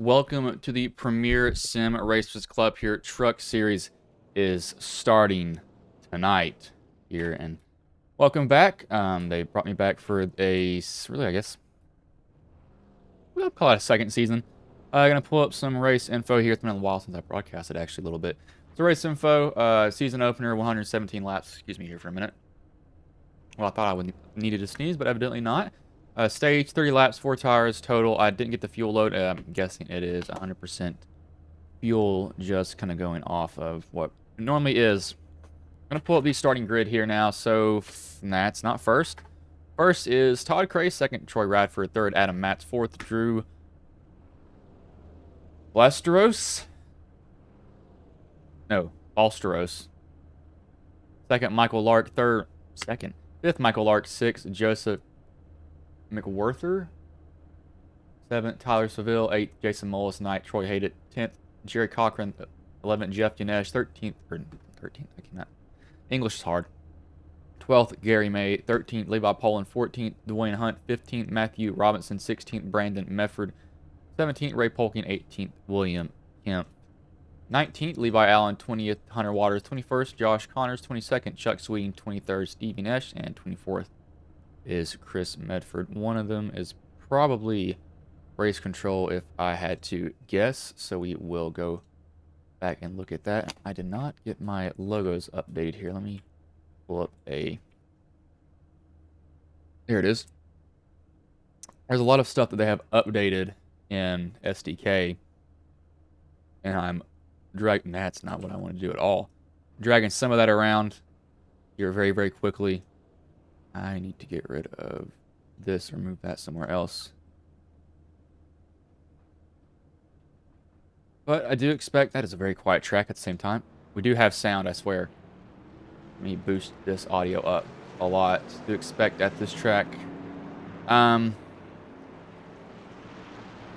Welcome to the Premier Sim Racers Club here. Truck Series is starting tonight here, and welcome back. They brought me back for really, I guess, we'll call it a second season. I'm going to pull up some race info here. It's been a while since I broadcasted, actually, a little bit. So race info, season opener, 117 laps. Excuse me here for a minute. Well, I thought I would needed to sneeze, but evidently not. Stage, 30 laps, 4 tires total. I didn't get the fuel load. I'm guessing it is 100% fuel, just kind of going off of what it normally is. I'm going to pull up the starting grid here now. So, that's not first. First is Todd Cray. Second, Troy Radford. Third, Adam Matz. Fourth, Drew Balsteros. No, Balsteros. Second, Michael Lark. Fifth, Michael Lark. Sixth, Joseph McWhorter. 7th, Tyler Seville. 8th, Jason Mullis. 9th, Troy Hayden. 10th, Jerry Cochran. 11th, Jeff Yanesh. 13th, I cannot. English is hard. 12th, Gary May. 13th, Levi Poland. 14th, Dwayne Hunt. 15th, Matthew Robinson. 16th, Brandon Mefford. 17th, Ray Polkin. 18th, William Kemp. 19th, Levi Allen. 20th, Hunter Waters. 21st, Josh Connors. 22nd, Chuck Sweeting. 23rd, Steve Yanesh. And 24th is Chris Medford. One of them is probably race control if I had to guess, so we will go back and look at that. I did not get my logos updated here. Let me pull up there it is. There's a lot of stuff that they have updated in SDK, and I'm dragging, that's not what I want to do at all. Dragging some of that around here very, very quickly. I need to get rid of this or move that somewhere else. But I do expect that is a very quiet track at the same time. We do have sound, I swear. Let me boost this audio up a lot to expect at this track. Now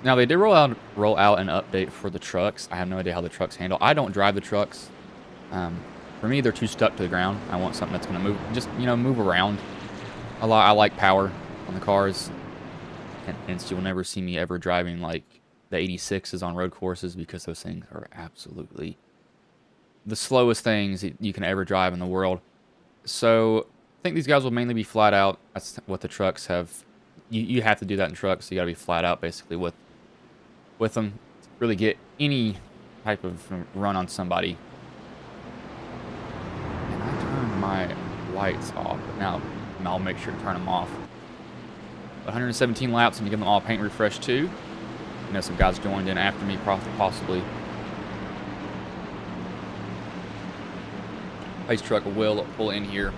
they did roll out an update for the trucks. I have no idea how the trucks handle. I don't drive the trucks. For me, they're too stuck to the ground. I want something that's going to move, just, move around. I like power on the cars, and hence you'll never see me ever driving like the 86s on road courses, because those things are absolutely the slowest things you can ever drive in the world. So I think these guys will mainly be flat out. That's what the trucks have. You have to do that in trucks. So you got to be flat out basically with them to really get any type of run on somebody. And I turned my lights off, but now I'll make sure to turn them off. 117 laps, and you give them all paint refresh too. Some guys joined in after me, possibly. Pace truck will pull in here,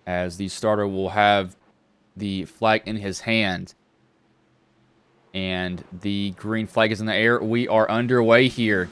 as the starter will have the flag in his hand, and the green flag is in the air. We are underway here.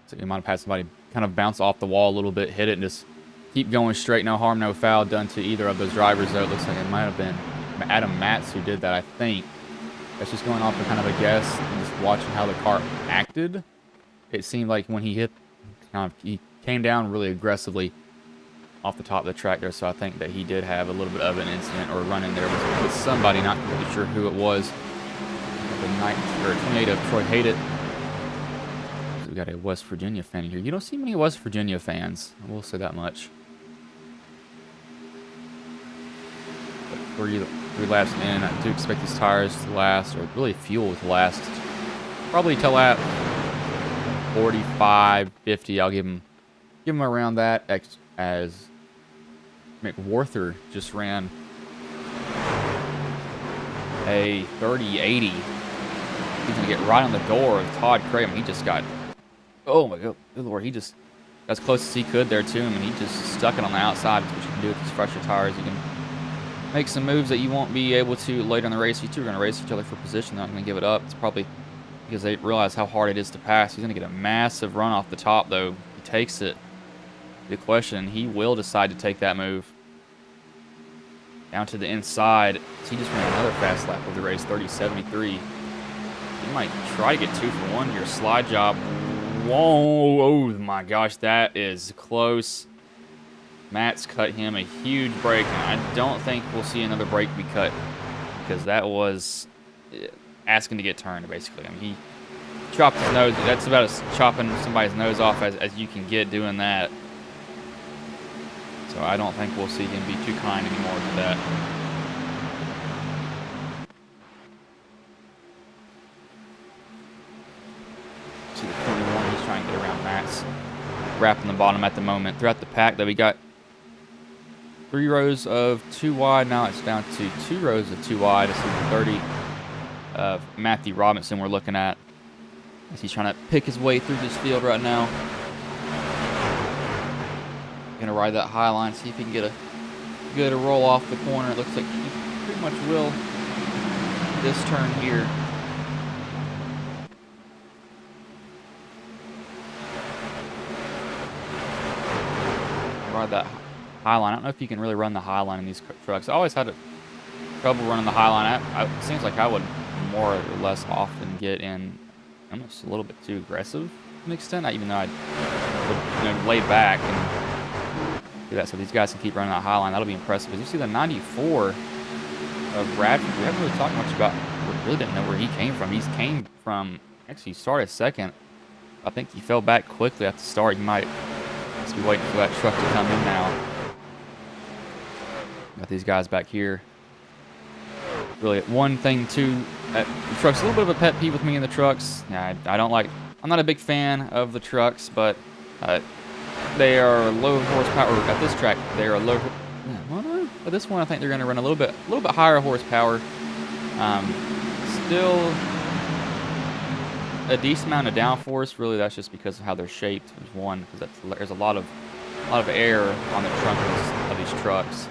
So you might have had somebody kind of bounce off the wall a little bit, hit it, and just keep going straight. No harm, no foul done to either of those drivers, though. It looks like it might have been Adam Matz who did that, I think. That's just going off of kind of a guess and just watching how the car acted. It seemed like when he hit, he came down really aggressively off the top of the track there, so I think that he did have a little bit of an incident or a run in there with somebody, not really sure who it was. The 28 of Troy Hayden. We got a West Virginia fan in here. You don't see many West Virginia fans, I will say that much. But three laps in, I do expect these tires to last, or really fuel to last, probably till lap 45, 50. I'll give him around that, as McWhorter just ran a 30-80. He's going to get right on the door of Todd Cray. He just got... Oh my God, good Lord, he just as close as he could there to him, and he just stuck it on the outside. That's what you can do with these fresher tires. You can make some moves that you won't be able to later in the race. You two are going to race each other for position. They're not going to give it up. It's probably because they realize how hard it is to pass. He's going to get a massive run off the top, though. He takes it. Good question. He will decide to take that move. Down to the inside. So he just ran another fast lap of the race, 30.73. He might try to get 2 for 1 here. Slide job. Whoa. Oh, my gosh. That is close. Matt's cut him a huge break, and I don't think we'll see another break be cut because that was asking to get turned, basically. I mean, he chopped his nose. That's about as chopping somebody's nose off as you can get doing that. So I don't think we'll see him be too kind anymore to that. See the 21, he's trying to get around Matt's wrapping the bottom at the moment. Throughout the pack, though, we got 3 rows of 2 wide. Now it's down to 2 rows of 2 wide. This is the 30 of Matthew Robinson we're looking at as he's trying to pick his way through this field right now. Gonna ride that high line, see if he can get a roll off the corner. It looks like he pretty much will this turn here. Ride that high line. I don't know if you can really run the high line in these trucks. I always had trouble running the high line. It seems like I would more or less often get in almost a little bit too aggressive to an extent, even though I would lay back and do that. So these guys can keep running that high line. That'll be impressive. As you see the 94 of Bradford, we haven't really talked much about. We really didn't know where he came from. He came from, actually, he started second. I think he fell back quickly at the start. He might just be waiting for that truck to come in now. Got these guys back here. Really, one thing too, the trucks, a little bit of a pet peeve with me in the trucks. Yeah, I don't like. I'm not a big fan of the trucks, but they are low horsepower. At this track, they are low. Well, no, but this one, I think they're going to run a little bit higher horsepower. Still a decent amount of downforce. Really, that's just because of how they're shaped. There's one because there's a lot of air on the trunk of these trucks.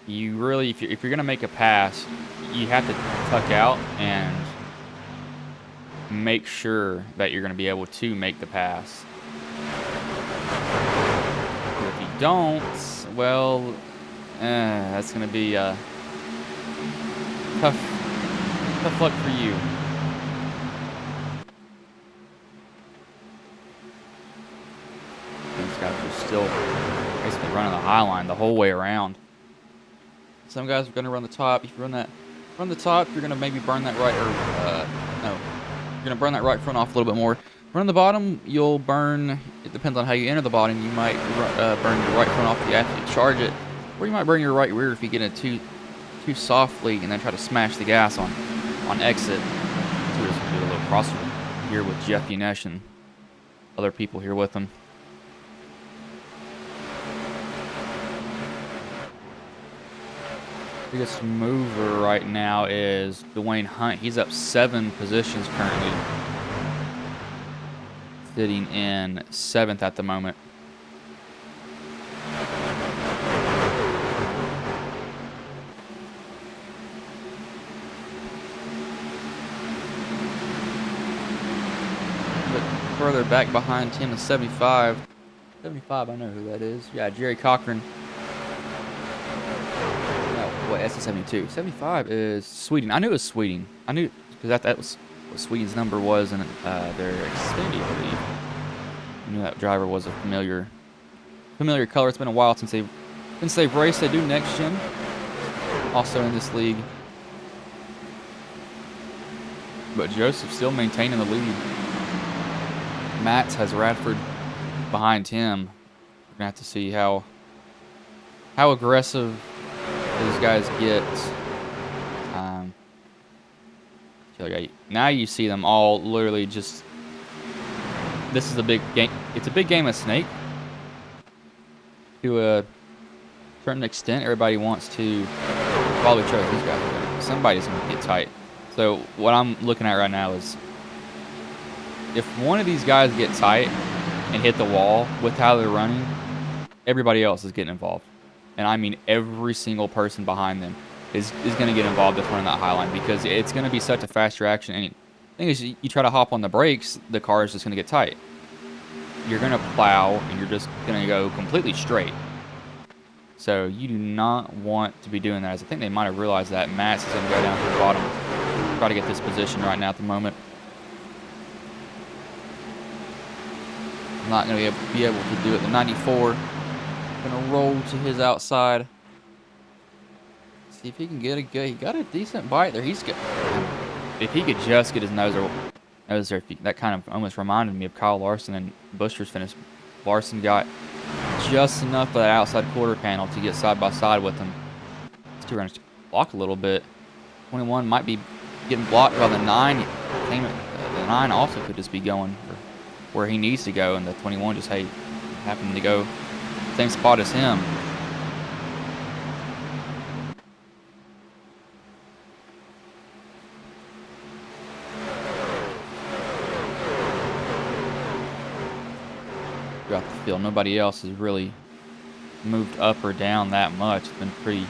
You really, if you're gonna make a pass, you have to tuck out and make sure that you're gonna be able to make the pass. If you don't, well, that's gonna be tough luck for you. These guys are still basically running the high line the whole way around. Some guys are going to run the top. If you run the top, you're going to maybe burn that right, no, you're going to burn that right front off a little bit more. Run the bottom, you'll burn. It depends on how you enter the bottom. You might burn your right front off after you charge it, or you might burn your right rear if you get it too softly and then try to smash the gas on exit. So we're just going to do a little crossover here with Jeff Unesh and other people here with him. Biggest mover right now is Dwayne Hunt. He's up 7 positions currently, sitting in 7th at the moment. But further back behind him is 75. 75, I know who that is. Yeah, Jerry Cochran. What, SC72. 75 is Sweeting. I knew it was Sweeting. I knew because that was what Sweeting's number was in their Xfinity, I believe. I knew that driver was a familiar color. It's been a while since they've raced. They do next gen, also in this league. But Joseph still maintaining the lead. Matt has Radford behind him. We're gonna have to see how aggressive these guys get. Now you see them all literally just. This is a big game. It's a big game of Snake. To a certain extent, everybody wants to follow each other. These guys, somebody's going to get tight. So what I'm looking at right now is, if one of these guys get tight and hit the wall with how they're running, everybody else is getting involved. and I mean every single person behind them, is going to get involved with running that high line, because it's going to be such a fast reaction. And the thing is, you try to hop on the brakes, the car is just going to get tight. You're going to plow, and you're just going to go completely straight. So you do not want to be doing that. As I think they might have realized that. Matt's is going to go down to the bottom, try to get this position right now at the moment. Not going to be able to do it. The 94 going to roll to his outside. See if he can get a good. He got a decent bite there. He's good. If he could just get his nose there, that kind of almost reminded me of Kyle Larson and Buescher's finish. Larson got just enough of that outside quarter panel to get side by side with him. These two runners block a little bit. 21 might be getting blocked by the 9. The 9 also could just be going where he needs to go, and the 21 just happened to go same spot as him. Throughout the field, nobody else has really moved up or down that much. It's been pretty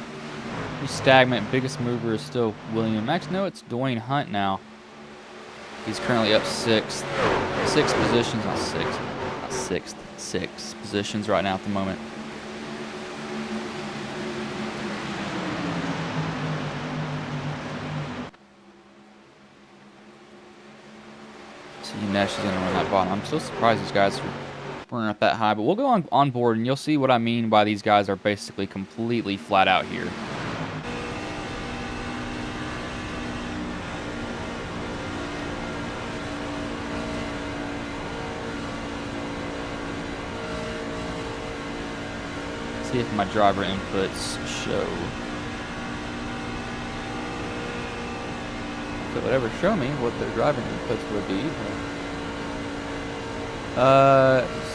stagnant. Biggest mover is still William Max. No, it's Dwayne Hunt now. He's currently up sixth positions, not sixth, six positions right now at the moment. See, Nash is going to run that bottom. I'm so surprised these guys are running up that high, but we'll go on board and you'll see what I mean by these guys are basically completely flat out here. See if my driver inputs show. So whatever, show me what their driving inputs would be.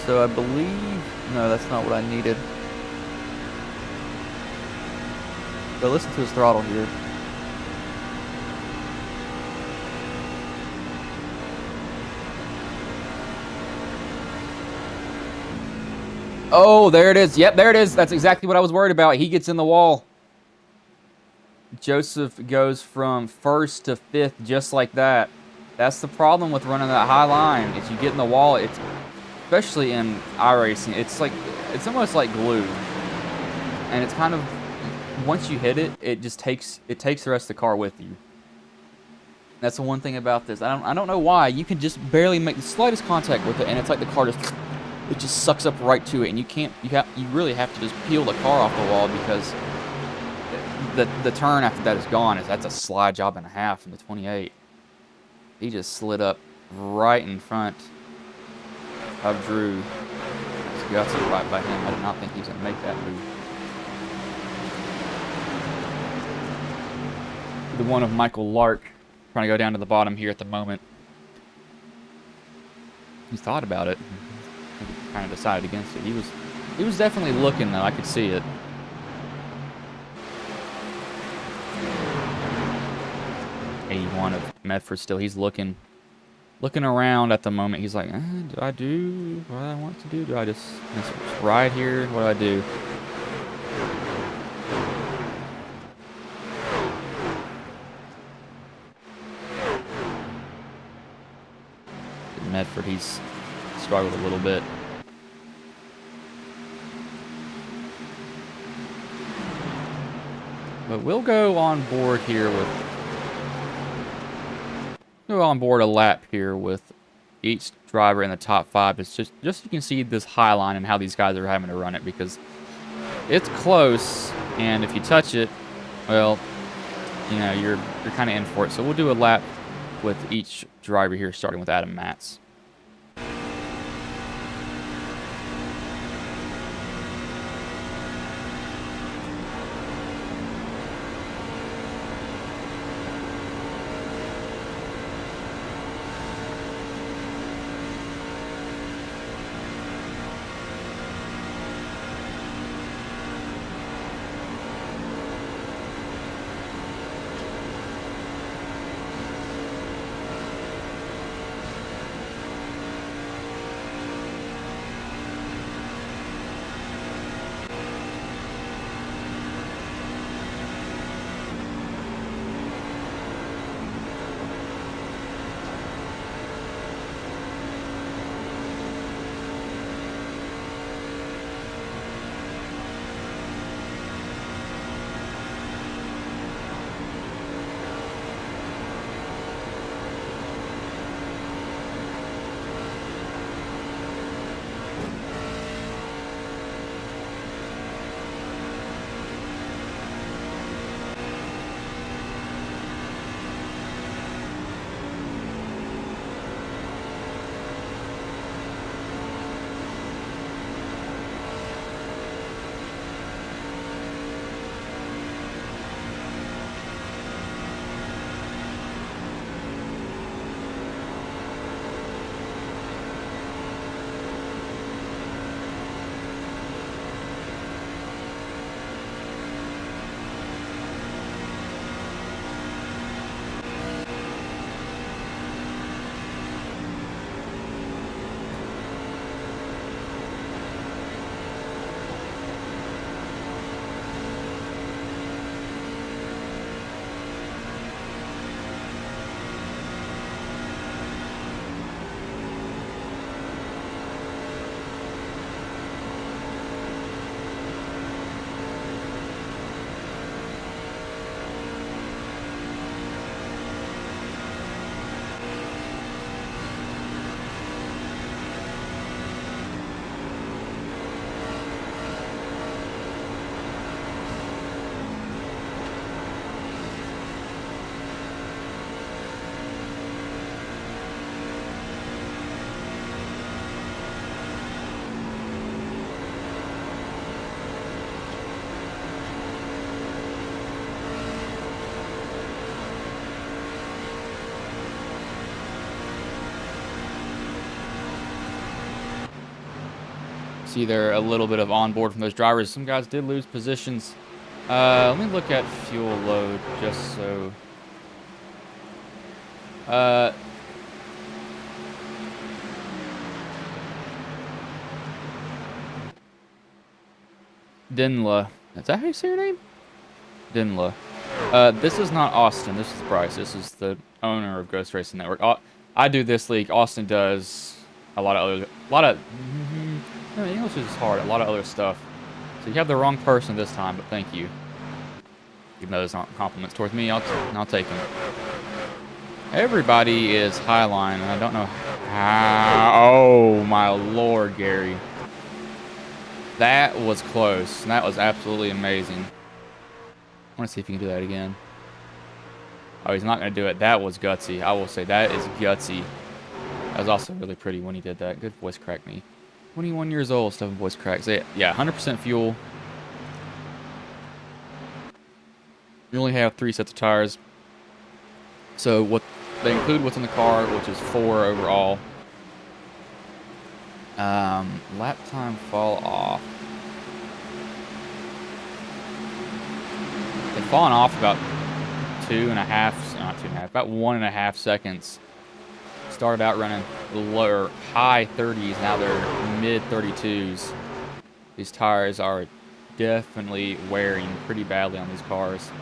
So I believe, no, that's not what I needed. So listen to his throttle here. Oh, there it is. Yep, there it is. That's exactly what I was worried about. He gets in the wall. Joseph goes from 1st to 5th just like that. That's the problem with running that high line. Is you get in the wall, it's especially in iRacing, it's almost like glue. And it's kind of, once you hit it, it takes the rest of the car with you. That's the one thing about this. I don't know why. You can just barely make the slightest contact with it, and it's like the car just sucks up right to it, and you really have to just peel the car off the wall, because the turn after that is gone. That's a slide job and a half in the 28. He just slid up right in front of Drew. His guts are right by him. I did not think he was going to make that move. The one of Michael Lark trying to go down to the bottom here at the moment. He thought about it. Kind of decided against it. He was definitely looking, though. I could see it. '81 of Medford still. He's looking around at the moment. He's like, do I do what I want to do? Do I just ride here? What do I do? Medford, he's struggled a little bit. But we'll go on board here a lap here with each driver in the top 5. It's just so you can see this high line and how these guys are having to run it, because it's close, and if you touch it, well, you know, you're kind of in for it. So we'll do a lap with each driver here, starting with Adam Matz. see there a little bit of onboard from those drivers. Some guys did lose positions. Let me look at fuel load just so. Dinla. Is that how you say your name? Dinla. This is not Austin. This is Bryce. This is the owner of Ghost Racing Network. I do this league. Austin does a lot of no, English is hard. A lot of other stuff. So you have the wrong person this time, but thank you. Even though it's not compliments towards me, I'll take them. Everybody is highline, and I don't know how. Oh my Lord, Gary. That was close. And that was absolutely amazing. I want to see if he can do that again. Oh, he's not going to do it. That was gutsy. I will say that is gutsy. That was also really pretty when he did that. Good voice crack me. 21 years old, stuff voice cracks. Yeah, 100% fuel. You only have 3 sets of tires. So what they include what's in the car, which is 4 overall. Lap time fall off. They've fallen off about 2.5, about 1.5 seconds. Started out running lower, high 30s, now they're mid 32s. These tires are definitely wearing pretty badly on these cars.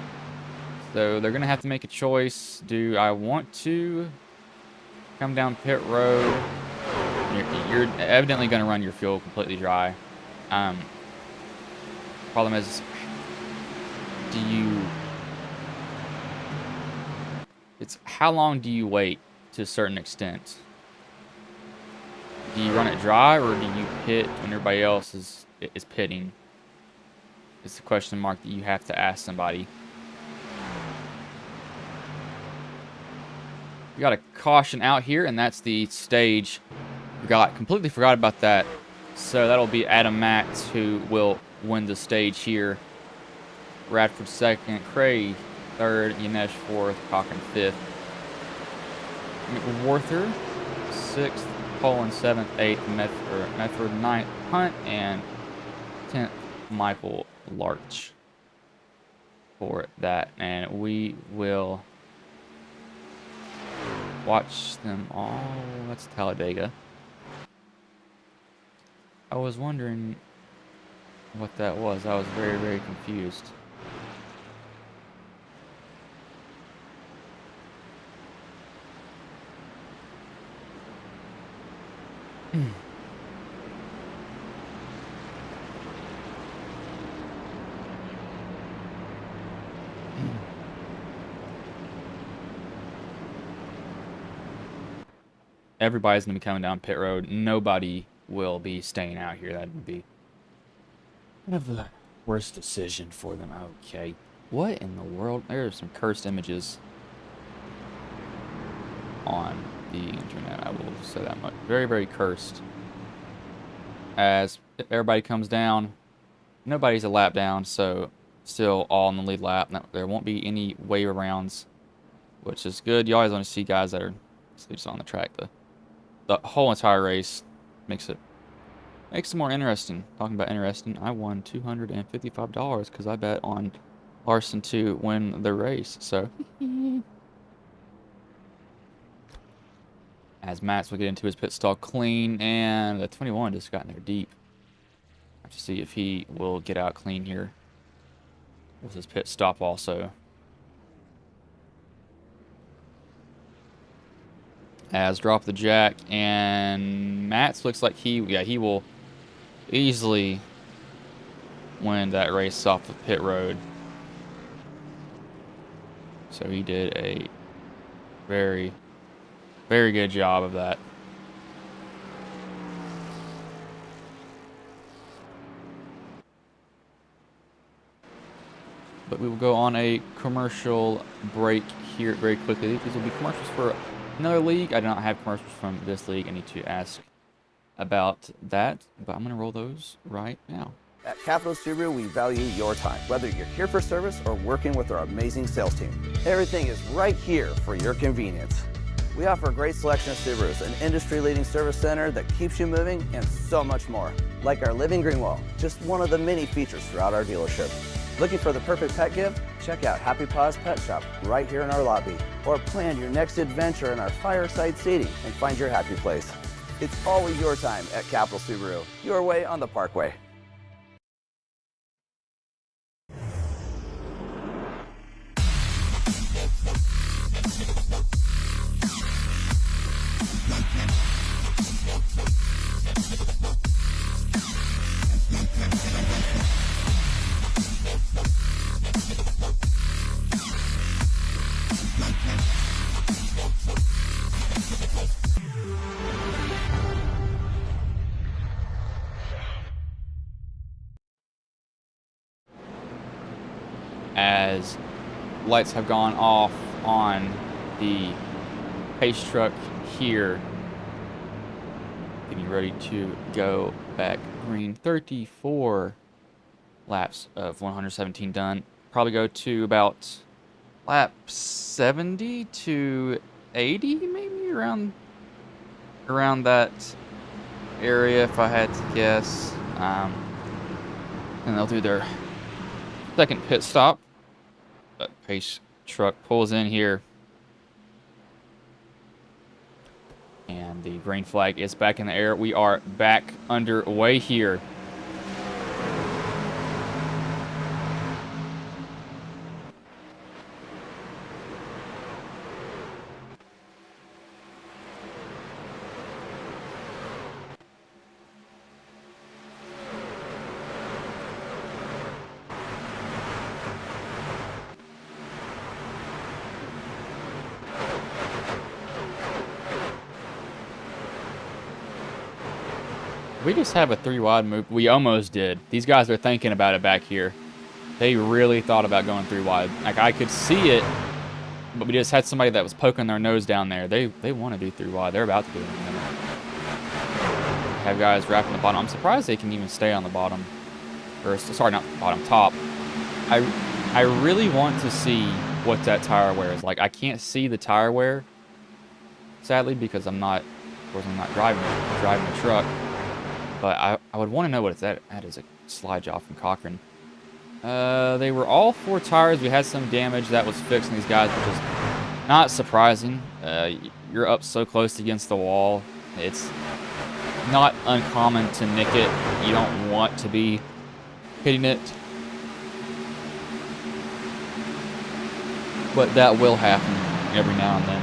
So they're going to have to make a choice. Do I want to come down pit road? You're evidently going to run your fuel completely dry. Problem is, it's how long do you wait to a certain extent? Do you run it dry or do you pit when everybody else is pitting? It's a question mark that you have to ask somebody. We got a caution out here, and that's the stage. Completely forgot about that. So that'll be Adam Max who will win the stage here. Radford second, Craig third, Yanesh fourth, Cochran fifth. McWarther sixth, Poland seventh, eighth, Medford ninth, Hunt, and 10th, Michael Larch for that. And we will watch them all. That's Talladega. I was wondering what that was. I was very, very confused. Everybody's going to be coming down pit road. Nobody will be staying out here. That would be kind of the worst decision for them. Okay. What in the world? There are some cursed images on the internet. I will say that much. Very, very cursed. As everybody comes down, nobody's a lap down, so still all in the lead lap. There won't be any wave arounds, which is good. You always want to see guys that are just on the track. The whole entire race makes it more interesting. Talking about interesting, I won $255 because I bet on Larson to win the race. So as Max will get into his pit stall clean, and the 21 just got in there deep. I have to see if he will get out clean here with his pit stop also. As drop the jack, and Max looks like he will easily win that race off the pit road. So he did a very, very good job of that. But we will go on a commercial break here very quickly. These will be commercials for another league. I do not have commercials from this league. I need to ask about that, but I'm going to roll those right now. At Capital Subaru, we value your time. Whether you're here for service or working with our amazing sales team, everything is right here for your convenience. We offer a great selection of Subarus, an industry-leading service center that keeps you moving, and so much more. Like our living green wall, just one of the many features throughout our dealership. Looking for the perfect pet gift? Check out Happy Paws Pet Shop right here in our lobby. Or plan your next adventure in our fireside seating and find your happy place. It's always your time at Capital Subaru, your way on the Parkway. As lights have gone off on the pace truck here, getting ready to go back green. 34 laps of 117 done. Probably go to about lap 70 to 80, maybe around that area if I had to guess. And they'll do their second pit stop. But pace truck pulls in here. And the green flag is back in the air. We are back underway here. We just have a 3 wide move. We almost did. These guys are thinking about it back here. They really thought about going 3 wide. Like, I could see it, but we just had somebody that was poking their nose down there. They want to do 3 wide. They're about to do it. Have guys wrapping the bottom. I'm surprised they can even stay on the bottom. Or, sorry, not the bottom, top. I really want to see what that tire wear is like. I can't see the tire wear, sadly, because I'm not driving the truck. But I would want to know what it's at. That is a slide job from Cochran. They were all 4 tires. We had some damage that was fixed in these guys, which is not surprising. You're up so close against the wall. It's not uncommon to nick it. You don't want to be hitting it. But that will happen every now and then.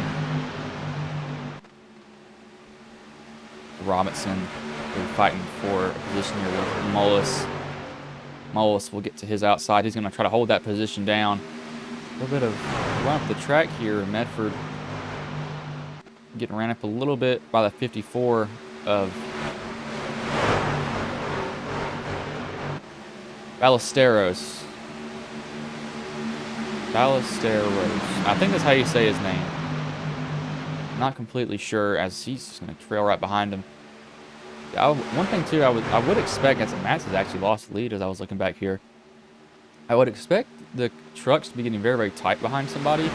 Robinson, we're fighting for a position here with Mullis. Mullis will get to his outside. He's going to try to hold that position down. A little bit of run up the track here. Medford getting ran up a little bit by the 54 of Ballesteros. I think that's how you say his name. Not completely sure, as he's going to trail right behind him. One thing too, I would expect, as Matt's has actually lost the lead as I was looking back here. I would expect the trucks to be getting very, very tight behind somebody.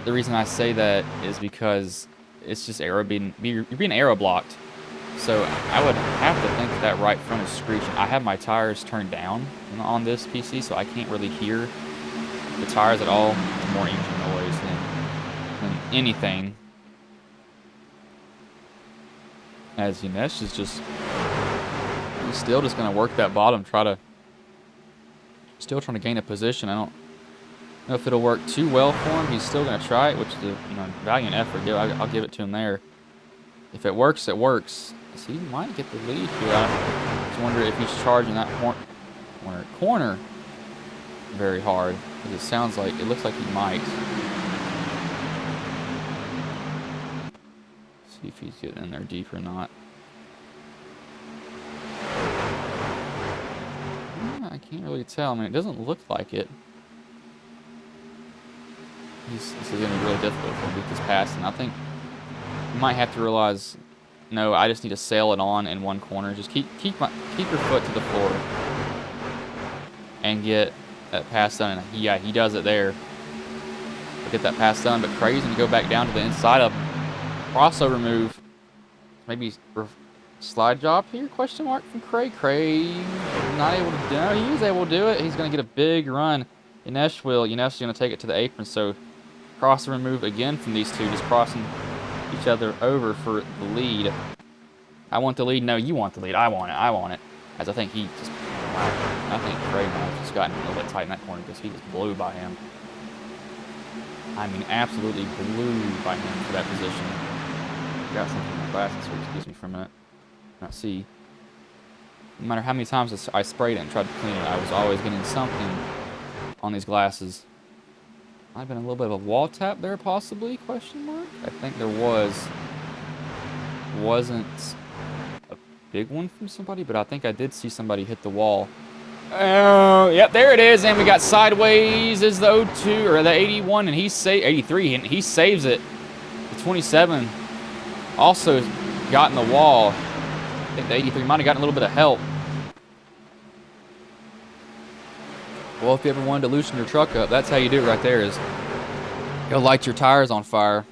The reason I say that is because it's just you're being aero blocked. So I would have to think that right front is screeching. I have my tires turned down on this PC, so I can't really hear the tires at all. It's more engine noise than anything. As Yanesh is he's still just going to work that bottom, still trying to gain a position. I don't know if it'll work too well for him. He's still going to try it, which is a valiant effort. I'll give it to him there. If it works, it works. So he might get the lead here. I just wonder if he's charging that corner very hard, because it looks like he might. See if he's getting in there deep or not. I can't really tell. I mean, it doesn't look like it. This is going to be really difficult for him to get this past, and I think you might have to realize, no, I just need to sail it on in one corner. Just keep your foot to the floor and get that pass done. And he does it there. to get that pass done, but Cray's going to go back down to the inside of him. Crossover move. Maybe slide job here, question mark from Cray. Cray not able to do it. No, he was able to do it. He's going to get a big run. Yanesh will. Yanesh is going to take it to the apron, so crossover move again from these two, just crossing each other over for the lead. I want the lead. No, you want the lead. I want it. I want it. As I think he just, wow, I think Cray might have just gotten a little bit tight in that corner because he just blew by him. I mean, absolutely blew by him for that position. Got something in my glasses here. Excuse me for a minute. Not see. No matter how many times I sprayed it and tried to clean it, I was always getting something on these glasses. Might have been a little bit of a wall tap there, possibly, question mark? I think there was. Wasn't a big one from somebody, but I think I did see somebody hit the wall. Oh, yep, there it is, and we got sideways is the 02, or the 81, and he's 83, and he saves it. The 27 also got in the wall. I think the 83 might have gotten a little bit of help. Well, if you ever wanted to loosen your truck up, that's how you do it right there, is go light your tires on fire.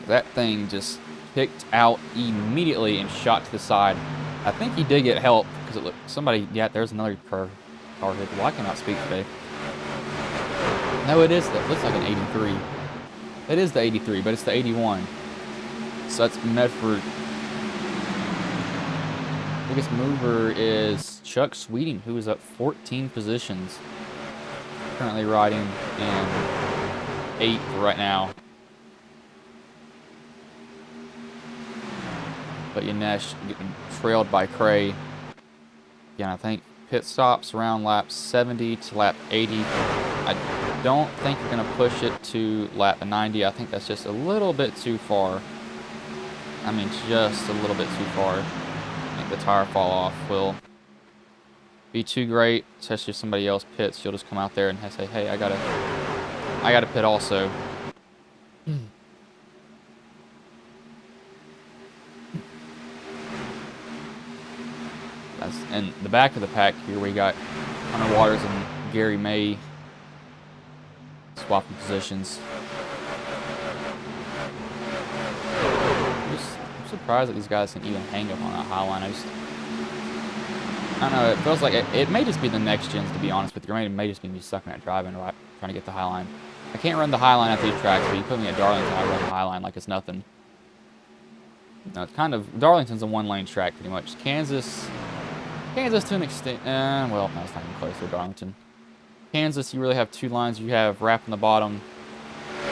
That thing just picked out immediately and shot to the side. I think he did get help because it looked, somebody, yeah, there's another car hit. Well, I cannot speak today. No, it is, that looks like an 83. It is the 83, but it's the 81. So that's Medford. Biggest mover is Chuck Sweeting, who is up 14 positions. Currently riding in 8th right now. But Yanesh getting trailed by Cray. Again, I think pit stops around lap 70 to lap 80. I don't think you're going to push it to lap 90. I think that's just a little bit too far. I mean, just a little bit too far. I think the tire fall off will be too great, especially if somebody else pits. You'll just come out there and say, hey, I gotta pit also. And the back of the pack here, we got Hunter Waters and Gary May swapping positions. I'm surprised that these guys can even hang up on that high line. I don't know, it feels like it may just be the next gens, to be honest with you. It may just be me sucking at driving, right, trying to get the high line. I can't run the high line at these tracks, but you put me at Darlington, I run the high line like it's nothing. No, it's kind of, Darlington's a one-lane track pretty much. Kansas to an extent, well, no, it's not even close to Darlington. Kansas, you really have two lines. You have wrapping the bottom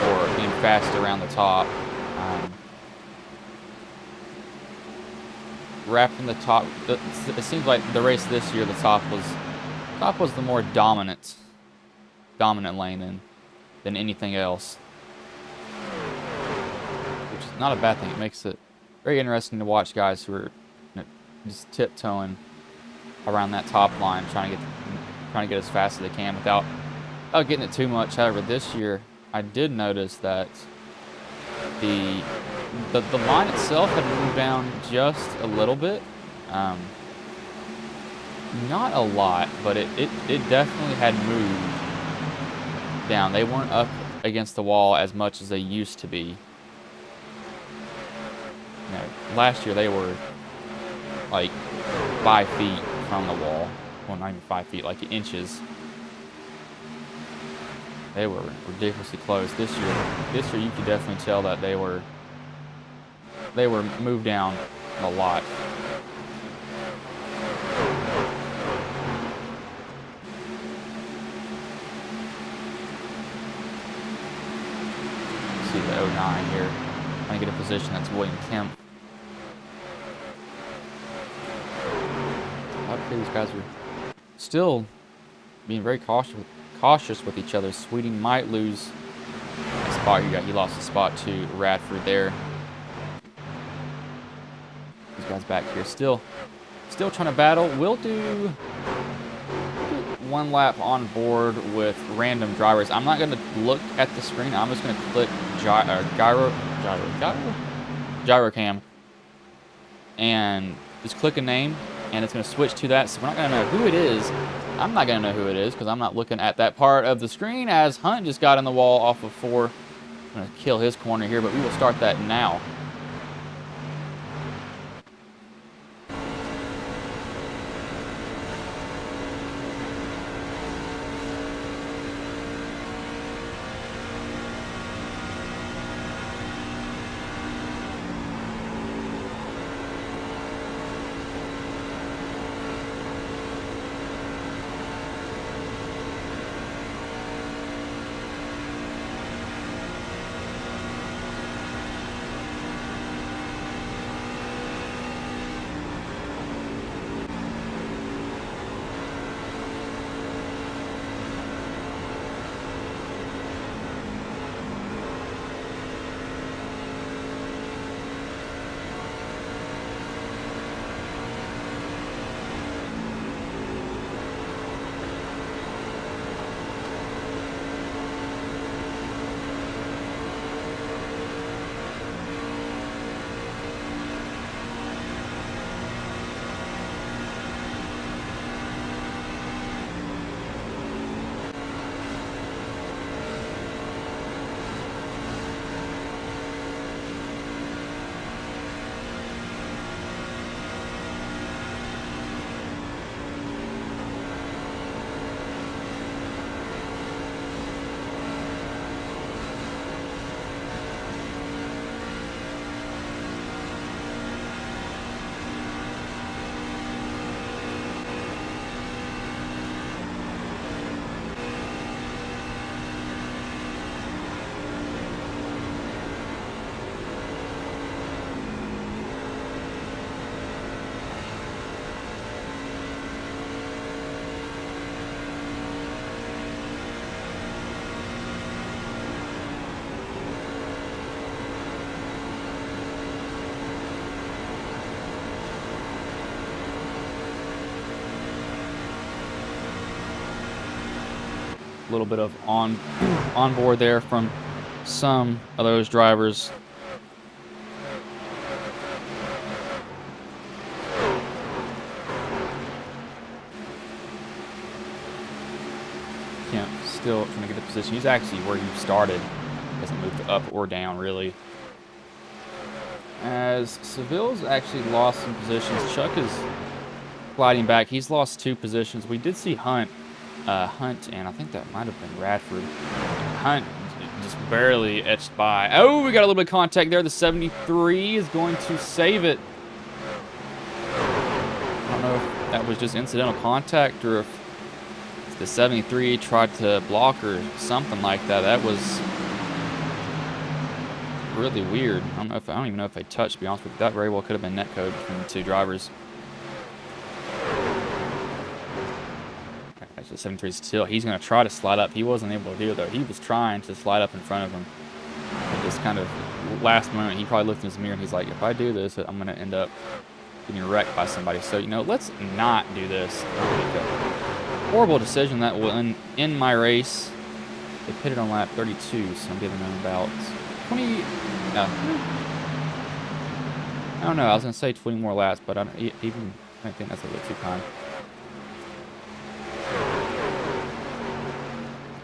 or being fast around the top. Wrapping the top, it seems like the race this year, the top was the more dominant lane than anything else. Which is not a bad thing. It makes it very interesting to watch guys who are just tiptoeing around that top line, trying to get as fast as they can without getting it too much. However, this year I did notice that the line itself had moved down just a little bit. Not a lot, but it definitely had moved down. They weren't up against the wall as much as they used to be. You know, last year they were like 5 feet from the wall. Well, not even 5 feet, like inches. They were ridiculously close. This year you could definitely tell that they were moved down a lot. See the 09 here. Trying to get a position. That's William Kemp. Okay, these guys are still being very cautious with each other. Sweeting might lose a spot here. He lost a spot to Radford there. These guys back here still trying to battle. We'll do one lap on board with random drivers. I'm not going to look at the screen. I'm just going to click gyro cam and just click a name, and it's going to switch to that. So we're not going to know who it is I'm not going to know who it is because I'm not looking at that part of the screen, as Hunt just got in the wall off of 4. I'm going to kill his corner here, but we will start that now. A little bit of on board there from some of those drivers. Kemp still trying to get the position. He's actually where he started. Hasn't moved up or down really. As Seville's actually lost some positions. Chuck is gliding back. He's lost 2 positions. We did see Hunt, and I think that might have been Radford. Hunt just barely etched by. Oh, we got a little bit of contact there. The 73 is going to save it. I don't know if that was just incidental contact or if the 73 tried to block or something like that. That was really weird. I don't even know if they touched, to be honest with you. That very well could have been netcode between the 2 drivers. Actually, 73 still. He's going to try to slide up. He wasn't able to do it, though. He was trying to slide up in front of him. But just kind of last moment, he probably looked in his mirror and he's like, if I do this, I'm going to end up getting wrecked by somebody. So, you know, let's not do this. Horrible decision that will end my race. They pitted on lap 32, so I'm giving them about 20. No. I don't know. I was going to say 20 more laps, but I think that's a little too kind.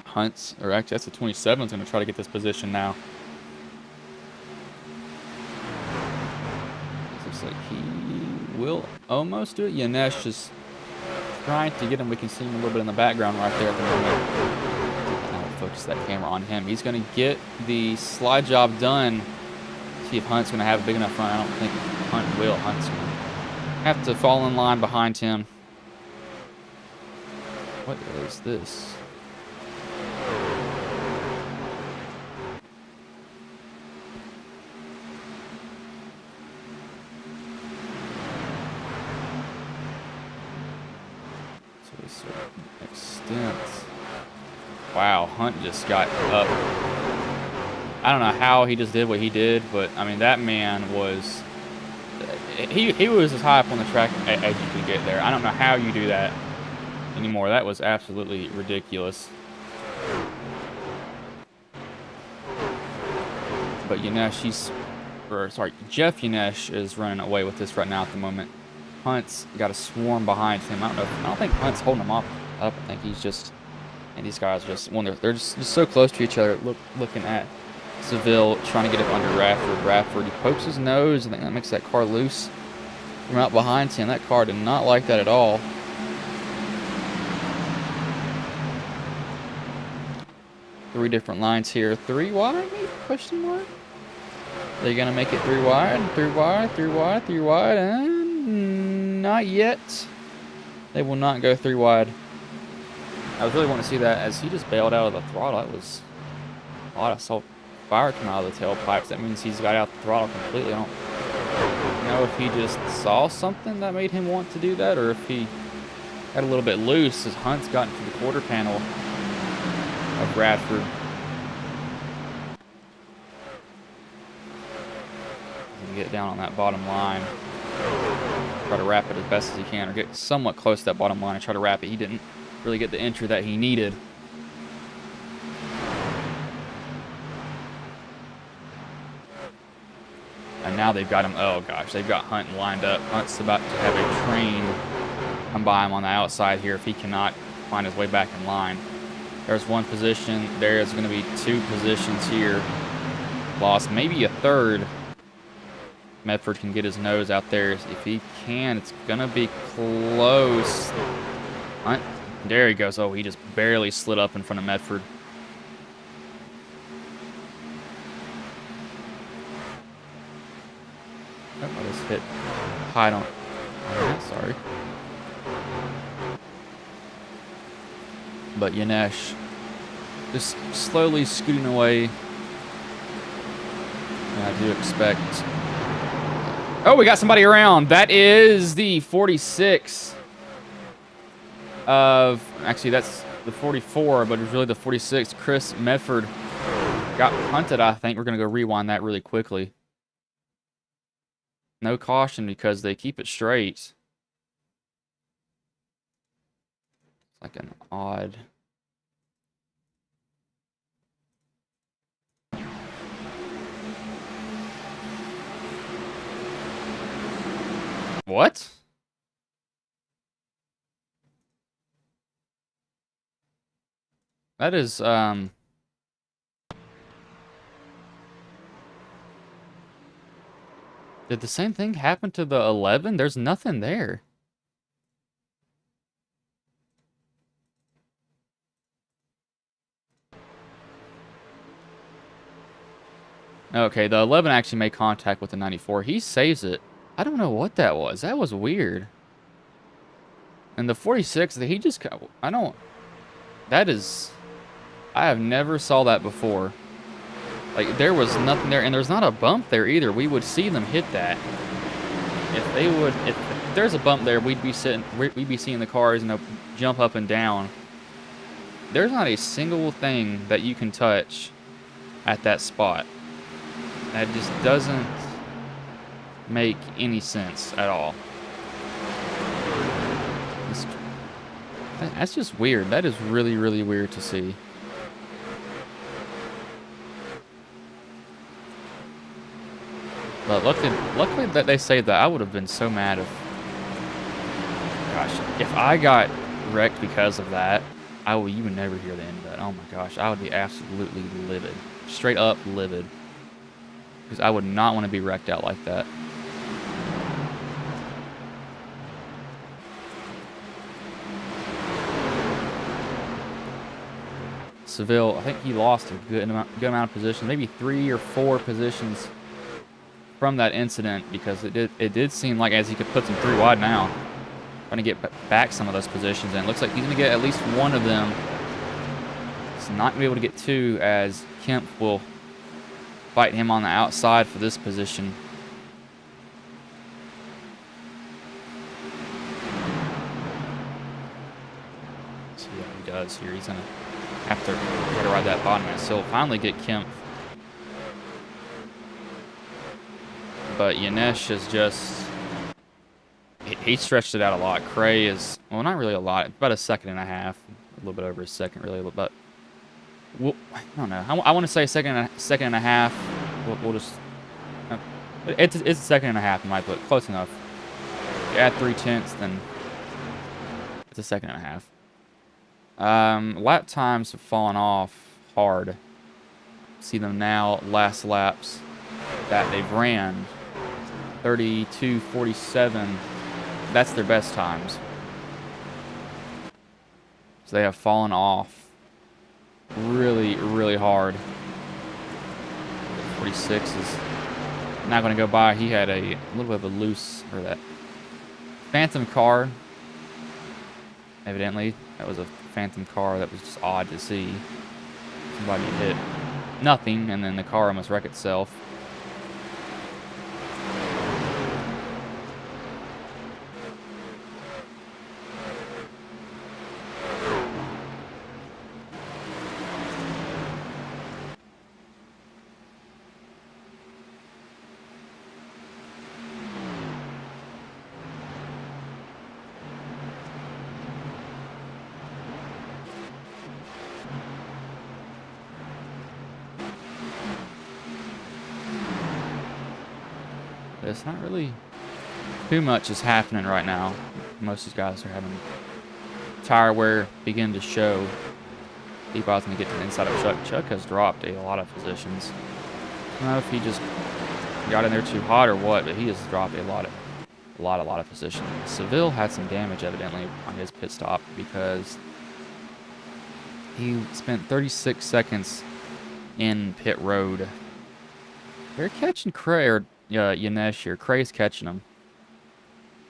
Hunt's, or actually that's the 27 is going to try to get this position now. Looks like he will almost do it. Yanesh is trying to get him. We can see him a little bit in the background right there at the moment. I'll focus that camera on him. He's going to get the slide job done. See if Hunt's going to have a big enough run. I don't think Hunt will. Hunt's going to have to fall in line behind him. What is this? Extents. Wow, Hunt just got up. I don't know how he just did what he did, but I mean that man was he was as high up on the track as you could get there. I don't know how you do that anymore. That was absolutely ridiculous. But Yanesh, Jeff Yanesh is running away with this right now at the moment. Hunt's got a swarm behind him. I don't think Hunt's holding him off up. I think he's just, and these guys are just, when they're just so close to each other, looking at Seville trying to get up under Radford. Radford, he pokes his nose, and that makes that car loose from out behind him. That car did not like that at all. Three different lines here. 3 wide, maybe? Question mark? They're going to make it 3 wide, 3 wide, 3 wide, 3 wide, and not yet. They will not go 3 wide. I was really wanting to see that as he just bailed out of the throttle. It was a lot of fire coming out of the tailpipes. That means he's got out the throttle completely. I don't know if he just saw something that made him want to do that, or if he got a little bit loose as Hunt's got into the quarter panel of Radford. Get down on that bottom line, try to wrap it as best as he can, or get somewhat close to that bottom line and try to wrap it. He didn't really get the entry that he needed. And now they've got him, oh gosh, they've got Hunt lined up. Hunt's about to have a train come by him on the outside here if he cannot find his way back in line. There's one position, there's going to be 2 positions here. Lost maybe a third. Medford can get his nose out there. If he can, it's going to be close. Hunt, there he goes. Oh, he just barely slid up in front of Medford. Oh, I just hit hide on that, sorry. But Yanesh just slowly scooting away. And I do expect... Oh, we got somebody around. That is the 46 of... Actually, that's the 44, but it's really the 46. Chris Medford got punted, I think. We're going to go rewind that really quickly. No caution because they keep it straight. It's like an odd... What? That is, did the same thing happen to the 11? There's nothing there. Okay, the 11 actually made contact with the 94. He saves it. I don't know what that was. That was weird. And the 46, he just... I don't... That is... I have never saw that before. Like, there was nothing there. And there's not a bump there either. We would see them hit that. If they would... If there's a bump there, we'd be seeing the cars, you know, jump up and down. There's not a single thing that you can touch at that spot. That just doesn't make any sense at all. That's just weird. That is really, really weird to see. But luckily that they saved that. I would have been so mad if... Gosh, if I got wrecked because of that, you would never hear the end of that. Oh my gosh, I would be absolutely livid. Straight up livid. Because I would not want to be wrecked out like that. Seville, I think he lost a good amount of positions, maybe 3 or 4 positions from that incident, because it did seem like as he could put them 3 wide now, trying to get back some of those positions, and it looks like he's going to get at least one of them. He's not going to be able to get 2, as Kemp will fight him on the outside for this position. See what he does here. He's going to have to try to ride that bottom and still finally get Kemp. But Yanesh is just... He stretched it out a lot. Cray is... Well, not really a lot. About a second and a half. A little bit over a second, really. But... Well, I don't know. I want to say second and a half. We'll just... It's a second and a half, in my book. Close enough. You add 3/10, then... It's a second and a half. Lap times have fallen off hard. See them now, last laps that they've ran, 32:47. That's their best times. So they have fallen off really, really hard. 46 is not going to go by. He had a little bit of a loose, or that phantom car. Evidently, that was a phantom car. That was just odd to see. Somebody hit nothing, and then the car almost wrecked itself. It's not really too much is happening right now. Most of these guys are having tire wear begin to show. Peabod's going to get to the inside of Chuck. Chuck has dropped a lot of positions. I don't know if he just got in there too hot or what, but he has dropped a lot of positions. Seville had some damage evidently on his pit stop because he spent 36 seconds in pit road. They're catching Cray, or Yanesh here. Cray's catching him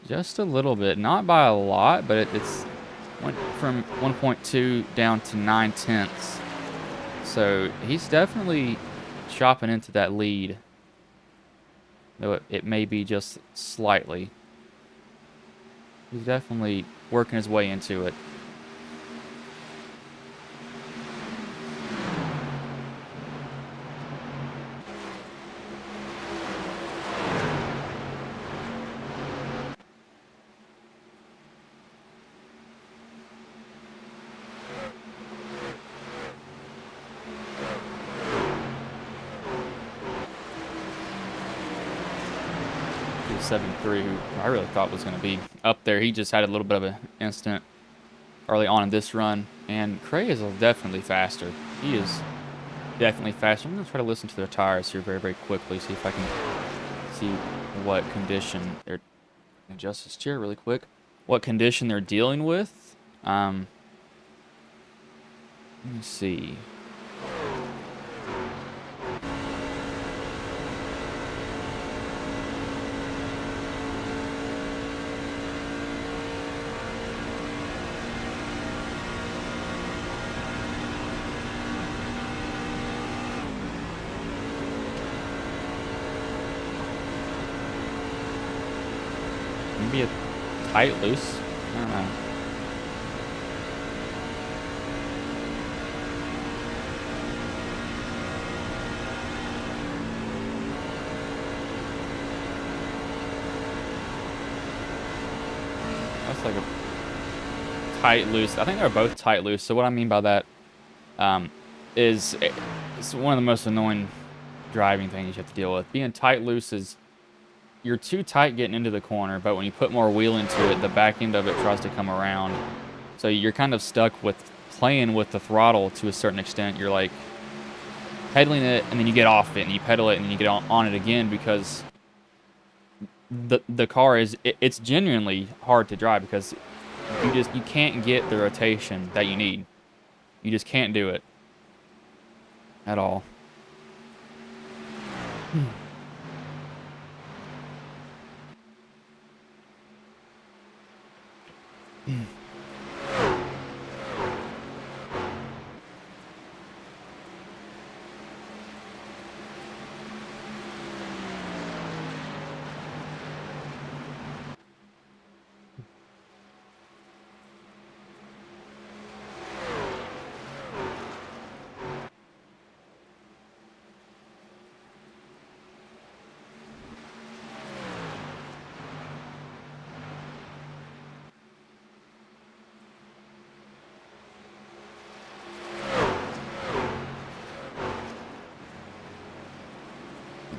just a little bit, not by a lot, but it's went from 1.2 down to 9/10. So he's definitely chopping into that lead, though it may be just slightly. He's definitely working his way into it. The 7.3, who I really thought was going to be up there. He just had a little bit of an incident early on in this run, and Cray is definitely faster. He is definitely faster. I'm going to try to listen to their tires here very, very quickly, see if I can see what condition they're... Adjust this chair really quick. What condition they're dealing with. Let me see. Maybe a tight loose. I don't know. That's like a tight loose. I think they're both tight loose. So what I mean by that is it's one of the most annoying driving things you have to deal with. Being tight loose is you're too tight getting into the corner, but when you put more wheel into it, the back end of it tries to come around. So you're kind of stuck with playing with the throttle to a certain extent. You're like pedaling it, and then you get off it, and you pedal it, and then you get on it again, because the car is it's genuinely hard to drive because you can't get the rotation that you need. You just can't do it at all.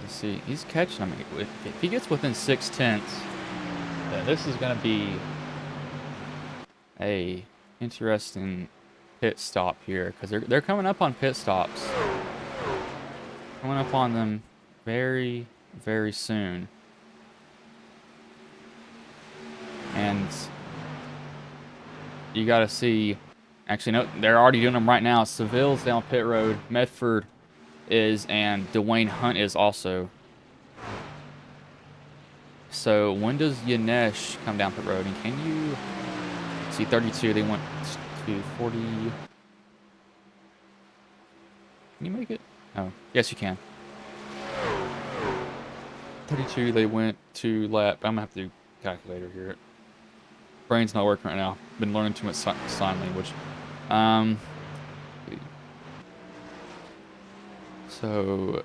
See, he's catching him. If he gets within 6/10, then this is going to be a interesting pit stop here because they're coming up on pit stops. Coming up on them very, very soon. And you got to see, actually, no, they're already doing them right now. Seville's down pit road, Medford is, and Dwayne Hunt is also. So when does Yanesh come down pit road? And can you see 32? They went to 40. Can you make it? Oh, yes, you can. 32, they went to lap. I'm gonna have to do calculator here. Brain's not working right now. Been learning too much sign language. So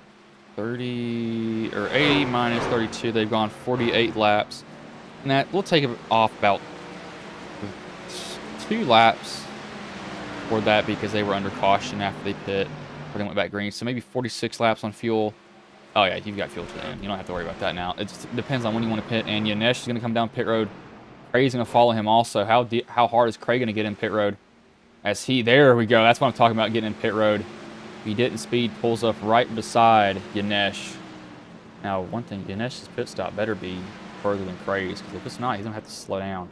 30 or 80 minus 32, they've gone 48 laps. And that we'll take it off about 2 laps for that because they were under caution after they pit or they went back green. So maybe 46 laps on fuel. Oh yeah, you've got fuel to the end. You don't have to worry about that now. It just depends on when you want to pit. And Yanesh is going to come down pit road. Craig's going to follow him also. How hard is Craig going to get in pit road? There we go. That's what I'm talking about, getting in pit road. He didn't speed, pulls up right beside Yanesh. Now, one thing, Yanesh's pit stop better be further than Craig's, because if it's not, he's going to have to slow down.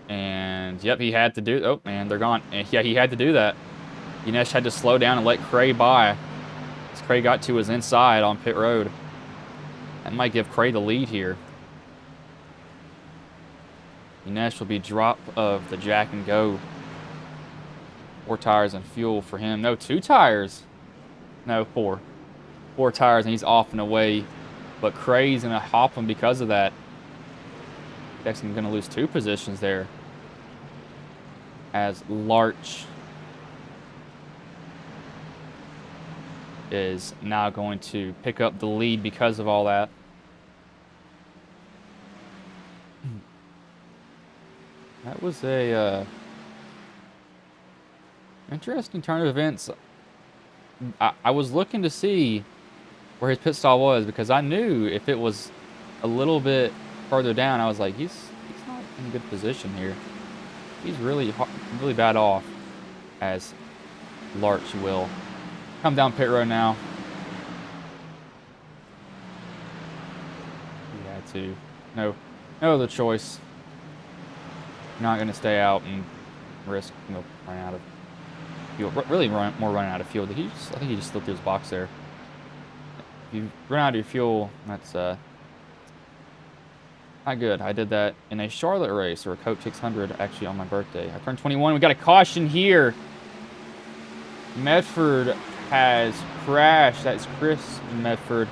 And, yep, he had to do... Oh, man, they're gone. And, yeah, he had to do that. Yanesh had to slow down and let Craig by. As Craig got to his inside on pit road. That might give Craig the lead here. Yanesh will be drop of the jack and go. 4 tires and fuel for him. No, 2 tires. No, 4. 4 tires and he's off and away. But Craig's going to hop him because of that. He's going to lose 2 positions there. As Larch is now going to pick up the lead because of all that. That was a interesting turn of events. I was looking to see where his pit stop was because I knew if it was a little bit further down, I was like, he's not in good position here. He's really bad off, as Larch will come down pit road now. He had to. No other choice. Not going to stay out and risk running out of fuel. Really more running out of fuel. I think he just slipped through his box there. If you run out of your fuel, that's not good. I did that in a Charlotte race, or a Coke 600, actually on my birthday. I turned 21. We got a caution here. Medford has crashed. That's Chris Medford.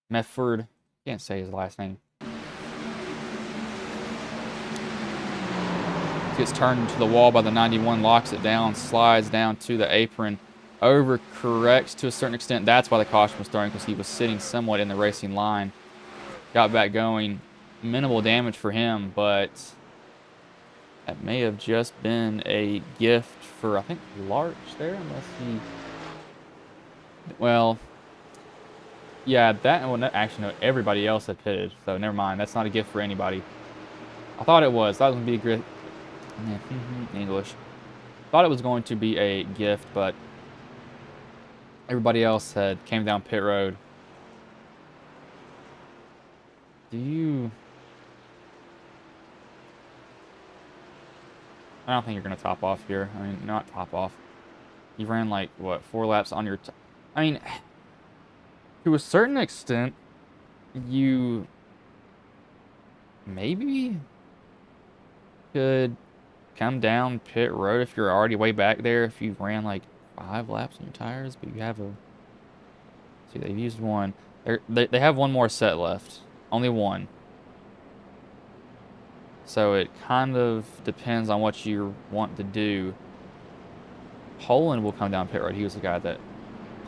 Medford. Can't say his last name. Gets turned into the wall by the 91, locks it down, slides down to the apron, overcorrects to a certain extent. That's why the caution was thrown, because he was sitting somewhat in the racing line. Got back going. Minimal damage for him, but that may have just been a gift for, I think, Larch there, unless he... Well, yeah, actually, no, everybody else had pitted, so never mind. That's not a gift for anybody. I thought it was. That was going to be a great... English. Thought it was going to be a gift, but everybody else came down pit road. I don't think you're going to top off here. I mean, not top off. You ran like, what, 4 laps on your... I mean, to a certain extent, you maybe could come down pit road if you're already way back there, if you ran like 5 laps on your tires, but you have a... See, they've used 1. They have 1 more set left. Only 1. So it kind of depends on what you want to do. Poland will come down pit road. He was the guy that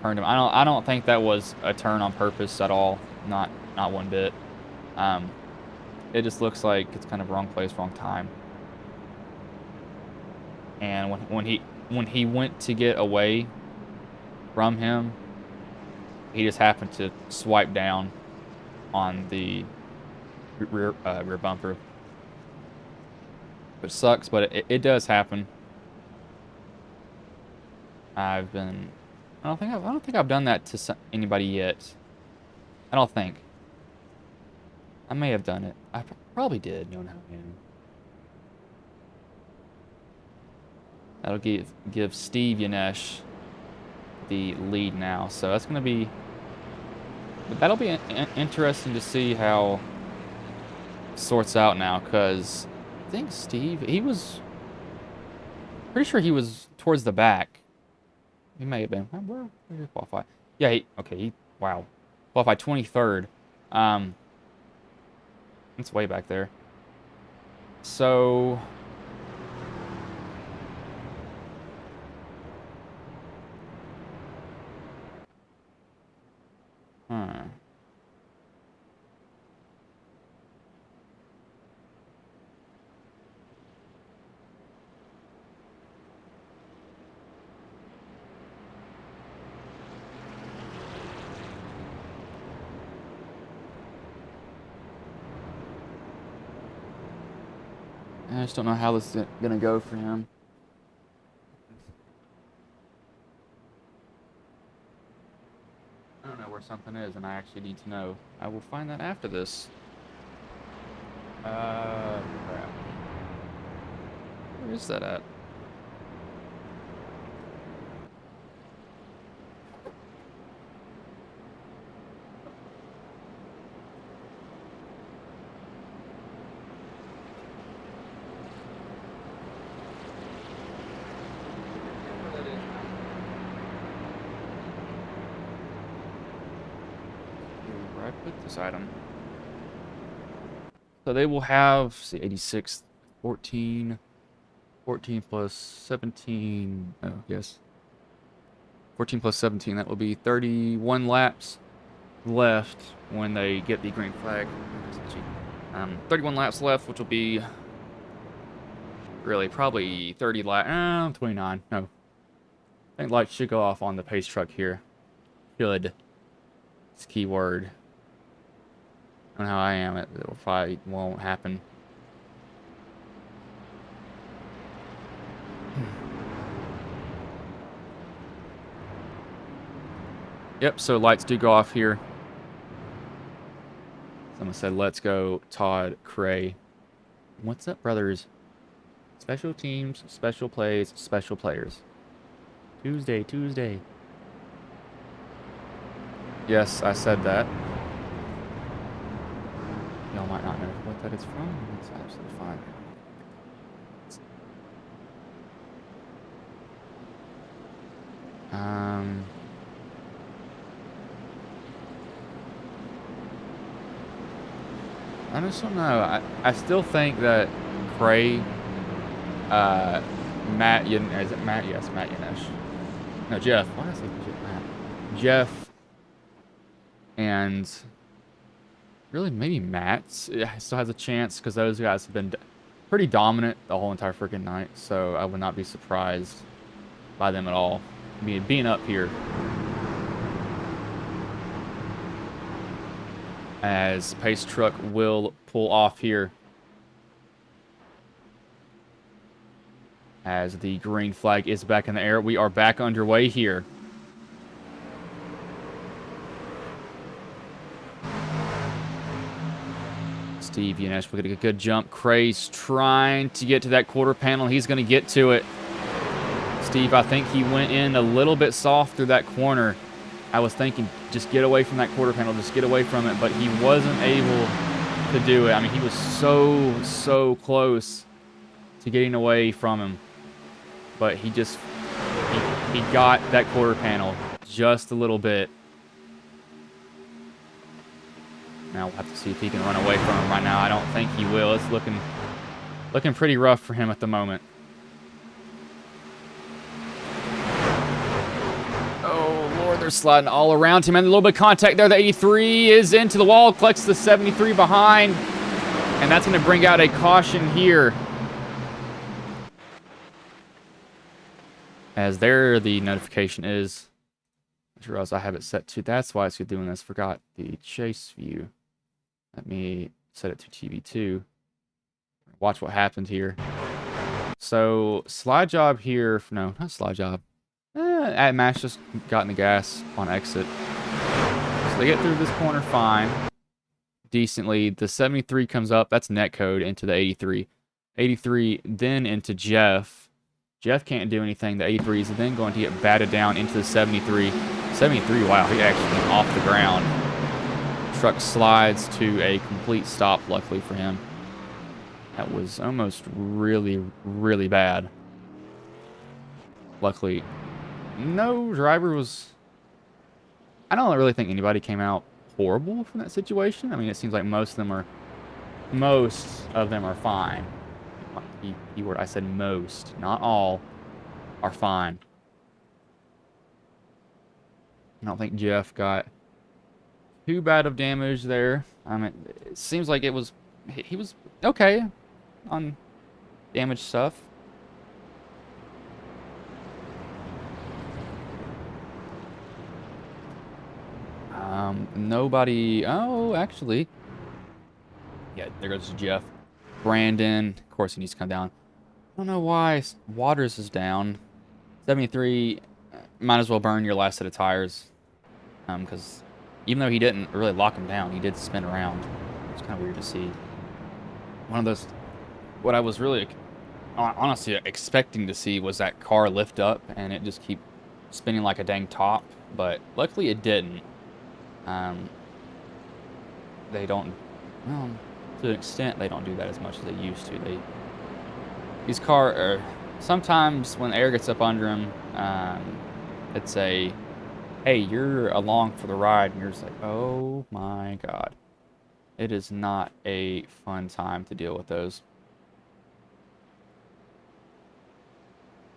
turned him. I don't think that was a turn on purpose at all. Not one bit. It just looks like it's kind of wrong place, wrong time. And when he went to get away from him, he just happened to swipe down on the rear bumper. Which sucks, but it does happen. I don't think I've done that to anybody yet. I don't think. I may have done it. I probably did. You know how I am. That'll give Steve Yanesh the lead now. So that's gonna be. But that'll be interesting to see how it sorts out now, because I think Steve, he was pretty sure he was towards the back. He may have been. Where did he qualify? Yeah, wow. Qualified 23rd. It's way back there. So... I just don't know how this is going to go for him. I don't know where something is, and I actually need to know. I will find that after this. Crap. Where is that at? This item. So they will have, see, 86, 14 plus 17, oh, yes. 14 plus 17, that will be 31 laps left when they get the green flag. 31 laps left, which will be really probably 30 laps, 29, no. I think lights should go off on the pace truck here. Should. It's key word. I don't know how I am, it probably won't happen. Yep, so lights do go off here. Someone said, let's go, Todd, Cray. What's up, brothers? Special teams, special plays, special players. Tuesday. Yes, I said that. Y'all might not know what that is from. It's absolutely fine. I just don't know. I still think that Cray, Matt, is it Matt? Yes, Matt Yanesh. No, Jeff. Why did I say Matt? Jeff and really maybe Matt still has a chance, because those guys have been pretty dominant the whole entire freaking night. So I would not be surprised by them at all. I mean, being up here. As pace truck will pull off here. As the green flag is back in the air. We are back underway here. Steve Yanesh will get a good jump. Cray's trying to get to that quarter panel. He's going to get to it. Steve, I think he went in a little bit soft through that corner. I was thinking, just get away from that quarter panel, just get away from it, but he wasn't able to do it. I mean, he was so close to getting away from him, but he got that quarter panel just a little bit. Now we'll have to see if he can run away from him right now. I don't think he will. It's looking pretty rough for him at the moment. They're sliding all around him, and a little bit of contact there. The 83 is into the wall, collects the 73 behind, and that's going to bring out a caution here. As there, the notification is. I just realized I have it set to. That's why it's doing this. Forgot the chase view. Let me set it to TV2. Watch what happened here. So slide job here. No, not slide job. At Mash just got in the gas on exit. So they get through this corner fine, decently. The 73 comes up. That's net code into the 83. 83 then into Jeff. Jeff can't do anything. The 83 is then going to get batted down into the 73. 73, wow, he actually came off the ground. Truck slides to a complete stop, luckily for him. That was almost really, really bad. Luckily, no driver was... I don't really think anybody came out horrible from that situation. I mean, it seems like most of them are fine. Keyword, I said most, not all, are fine. I don't think Jeff got too bad of damage there. I mean, it seems like he was okay on damage stuff. Nobody. Oh, actually, yeah. There goes Jeff. Brandon, of course, he needs to come down. I don't know why Waters is down. 73. Might as well burn your last set of tires, because even though he didn't really lock him down, he did spin around. It's kind of weird to see. One of those. What I was really, honestly, expecting to see was that car lift up and it just keep spinning like a dang top, but luckily it didn't. They don't. Well, to an extent, they don't do that as much as they used to. These cars, sometimes when air gets up under them, it's a, hey, you're along for the ride, and you're just like, oh my god. It is not a fun time to deal with those.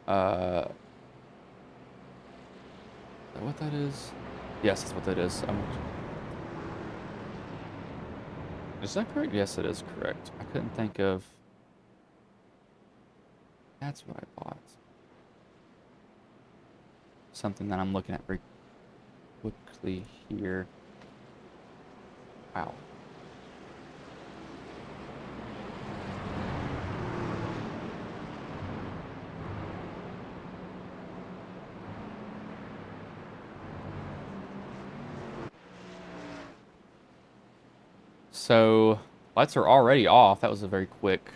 Is that what that is? Yes, that's what that is. Is that correct? Yes, it is correct. I couldn't think of... That's what I bought. Something that I'm looking at very quickly here. Wow. So, lights are already off. That was a very quick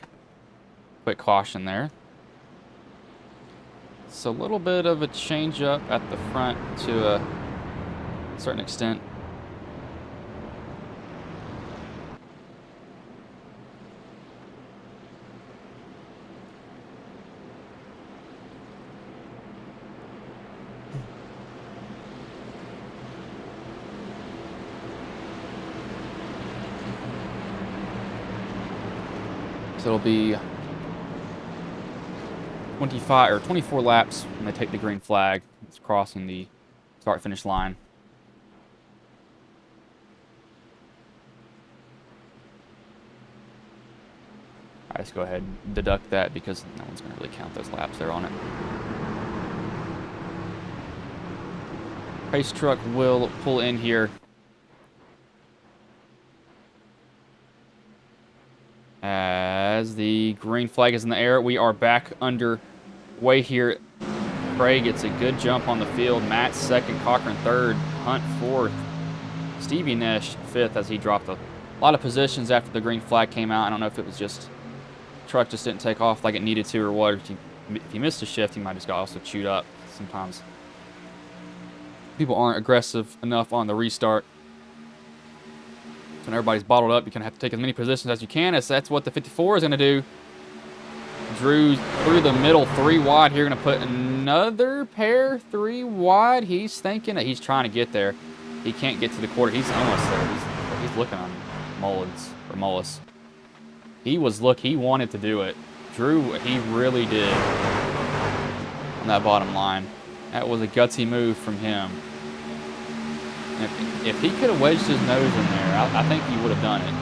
caution there. So, a little bit of a change up at the front to a certain extent. It'll be 25 or 24 laps when they take the green flag. It's crossing the start-finish line. All right, let's go ahead and deduct that because no one's going to really count those laps there on it. Race truck will pull in here. As the green flag is in the air, we are back underway here. Craig gets a good jump on the field. Matt second, Cochran third, Hunt fourth, Stevie Nash fifth as he dropped a lot of positions after the green flag came out. I don't know if it was just the truck just didn't take off like it needed to or what. If he missed a shift, he might just got also chewed up. Sometimes people aren't aggressive enough on the restart. When everybody's bottled up, you're going to have to take as many positions as you can, as that's what the 54 is going to do. Drew through the middle, 3 wide here, going to put another pair 3 wide. He's thinking that he's trying to get there. He can't get to the quarter. He's almost there. He's looking on Mullis. He wanted to do it. Drew, he really did on that bottom line. That was a gutsy move from him. If he could have wedged his nose in there, I think he would have done it.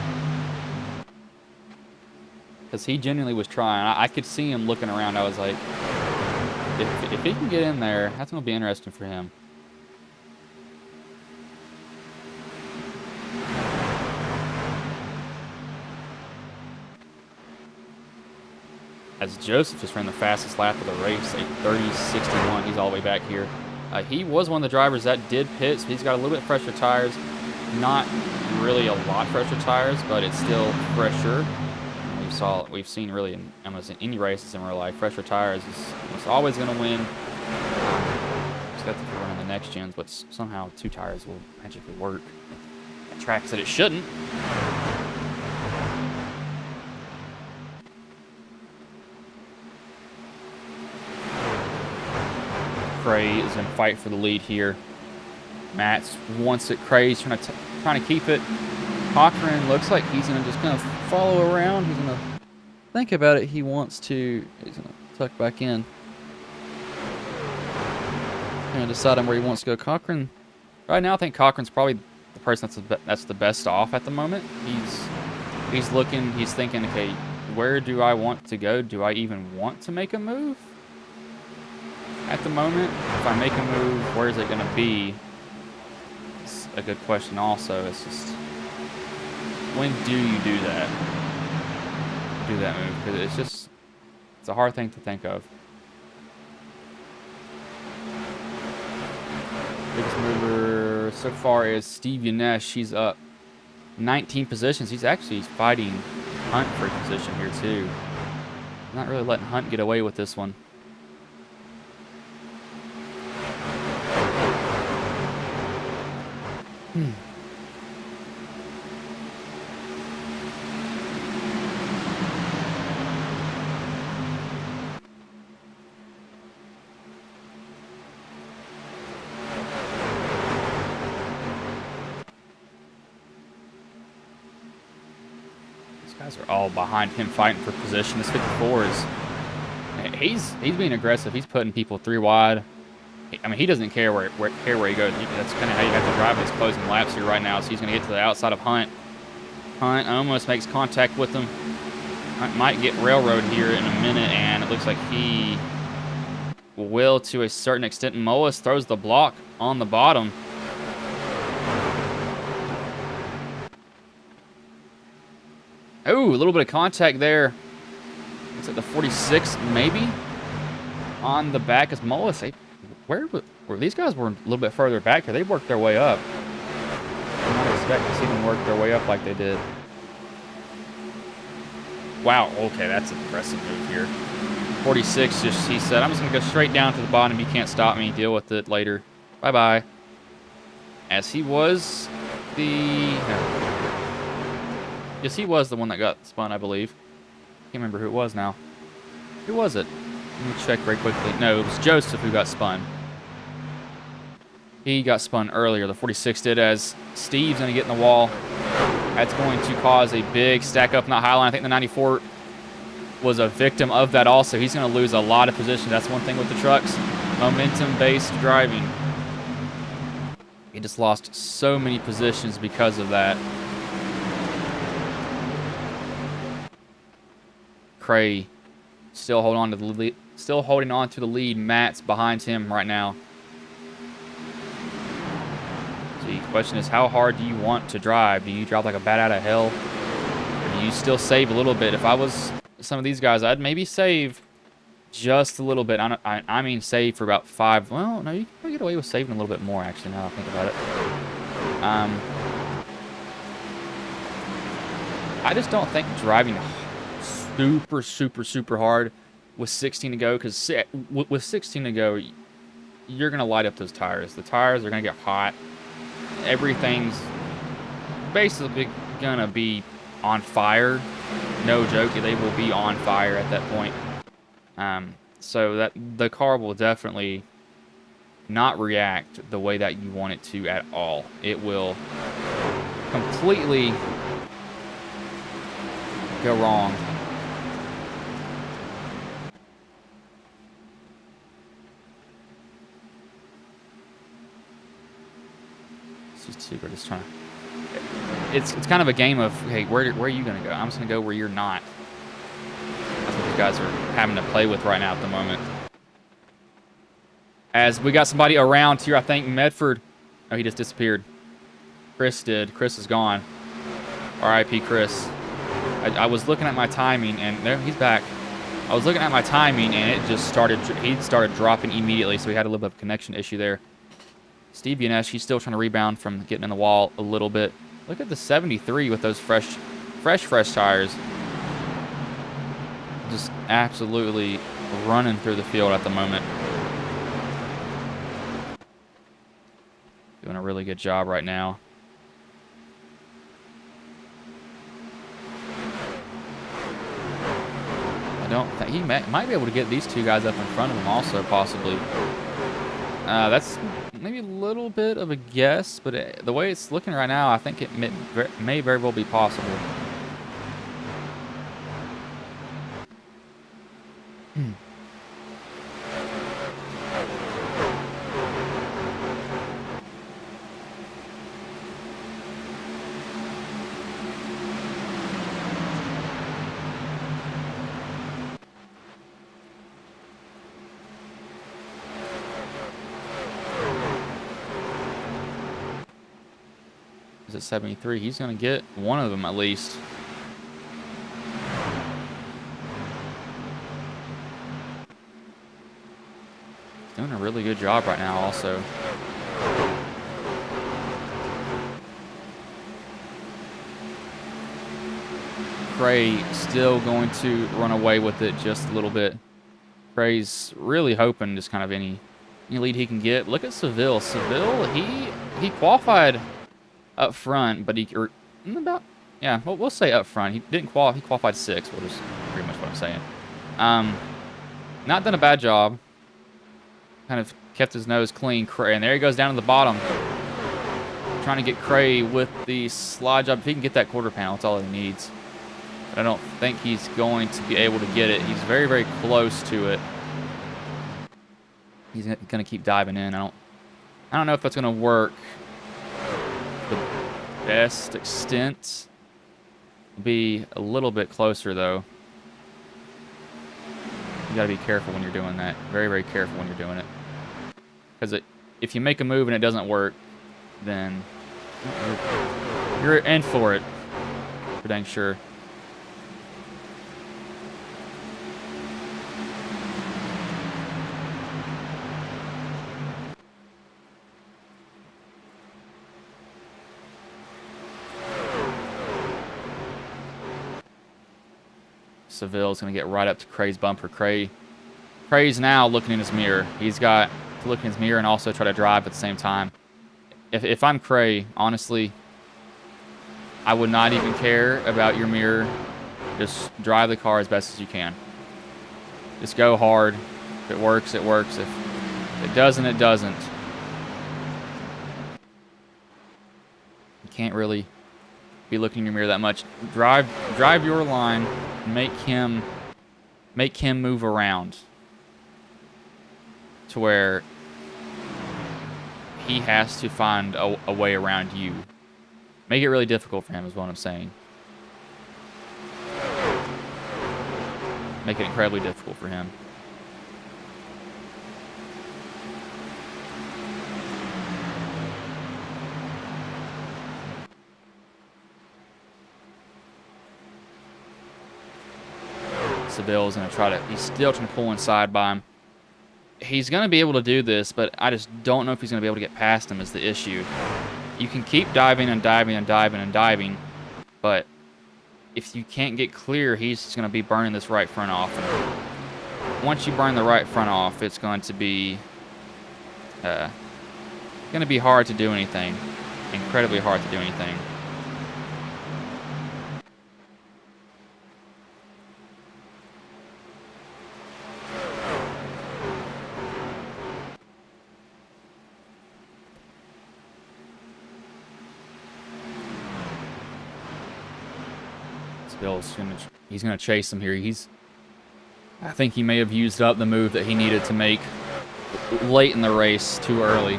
Because he genuinely was trying. I could see him looking around. I was like, if he can get in there, that's going to be interesting for him. as Joseph just ran the fastest lap of the race, a 30.61. He's all the way back here. He was one of the drivers that did pit, so he's got a little bit fresher tires. Not really a lot fresher tires, but it's still fresher. We've seen really in almost in any races in real life, fresher tires is almost always going to win. Just got to run on the next gens, but somehow 2 tires will magically work at tracks that it shouldn't. Cray is going to fight for the lead here. Matt's wants it. Cray's trying to keep it. Cochran looks like he's going to just kind of follow around. He's going to think about it. He's going to tuck back in. Going to decide on where he wants to go. Cochran, right now I think Cochran's probably the person that's the best off at the moment. He's looking, he's thinking, okay, where do I want to go? Do I even want to make a move? At the moment, if I make a move, where is it going to be? It's a good question also. It's just, when do you do that? Do that move? Because it's a hard thing to think of. Biggest mover so far is Steve Yanesh. He's up 19 positions. He's actually fighting Hunt for position here too. Not really letting Hunt get away with this one. Guys are all behind him fighting for position. This 54 is, he's being aggressive. He's putting people 3 wide. I mean, he doesn't care where he goes. That's kind of how you have to drive his closing laps here right now. So he's going to get to the outside of Hunt. Hunt almost makes contact with him. Hunt might get railroad here in a minute, and it looks like he will to a certain extent. Mullis throws the block on the bottom. Oh, a little bit of contact there. It's at the 46, maybe, on the back as Mullis. Where these guys were a little bit further back here. They worked their way up. I did not expect to see them work their way up like they did. Wow, okay, that's an impressive move here. 46, he said, I'm just going to go straight down to the bottom. You can't stop me. Deal with it later. Bye-bye. As he was Yes, he was the one that got spun, I believe. Can't remember who it was now. Who was it? Let me check very quickly. No, it was Joseph who got spun. He got spun earlier. The 46 did, as Steve's going to get in the wall. That's going to cause a big stack up in the high line. I think the 94 was a victim of that also. He's going to lose a lot of position. That's one thing with the trucks. Momentum-based driving. He just lost so many positions because of that. Cray still holding on to the lead. Still holding on to the lead. Matt's behind him right now. So the question is, how hard do you want to drive? Do you drive like a bat out of hell? Or do you still save a little bit? If I was some of these guys, I'd maybe save just a little bit. I mean save for about 5. Well, no, you can probably get away with saving a little bit more, actually, now that I think about it. I just don't think driving super hard with 16 to go, because with 16 to go, you're going to light up those tires. The tires are going to get hot. Everything's basically going to be on fire. No joke, they will be on fire at that point. So that the car will definitely not react the way that you want it to at all. It will completely go wrong. We're just trying to. It's kind of a game of, hey, where are you going to go? I'm just going to go where you're not. That's what these guys are having to play with right now at the moment. As we got somebody around here, I think Medford. Oh, he just disappeared. Chris did. Chris is gone. R.I.P. Chris. I was looking at my timing, and there he's back. I was looking at my timing, and it just started. He started dropping immediately, so we had a little bit of a connection issue there. Steve Yanesh, he's still trying to rebound from getting in the wall a little bit. Look at the 73 with those fresh tires. Just absolutely running through the field at the moment. Doing a really good job right now. I don't think he might be able to get these two guys up in front of him also, possibly. That's maybe a little bit of a guess, but the way it's looking right now, I think it may very well be possible. At 73, he's going to get one of them at least. He's doing a really good job right now also. Cray still going to run away with it just a little bit. Cray's really hoping just kind of any lead he can get. Look at Seville. Seville, he qualified up front, but we'll say up front. He didn't qualify. He qualified 6th, which is pretty much what I'm saying. Not done a bad job. Kind of kept his nose clean. Cray, and there he goes down to the bottom. Trying to get Cray with the slide job. If he can get that quarter panel, that's all he needs. But I don't think he's going to be able to get it. He's very, very close to it. He's going to keep diving in. I don't know if that's going to work. The best extent will be a little bit closer, though. You gotta be careful when you're doing that. Very, very careful when you're doing it. Because if you make a move and it doesn't work, then you're in for it. For dang sure. Seville's going to get right up to Cray's bumper. Cray's now looking in his mirror. He's got to look in his mirror and also try to drive at the same time. If I'm Cray, honestly, I would not even care about your mirror. Just drive the car as best as you can. Just go hard. If it works, it works. If it doesn't, it doesn't. You can't really be looking in your mirror that much. Drive your line. Make him move around to where he has to find a way around you. Make it really difficult for him is what I'm saying. Make it incredibly difficult for him. Seville's going to try to... He's still trying to pull inside by him. He's going to be able to do this, but I just don't know if he's going to be able to get past him is the issue. You can keep diving and diving and diving and diving, but if you can't get clear, he's just going to be burning this right front off. And once you burn the right front off, it's going to be hard to do anything. Incredibly hard to do anything. He's gonna chase him here. I think he may have used up the move that he needed to make late in the race too early.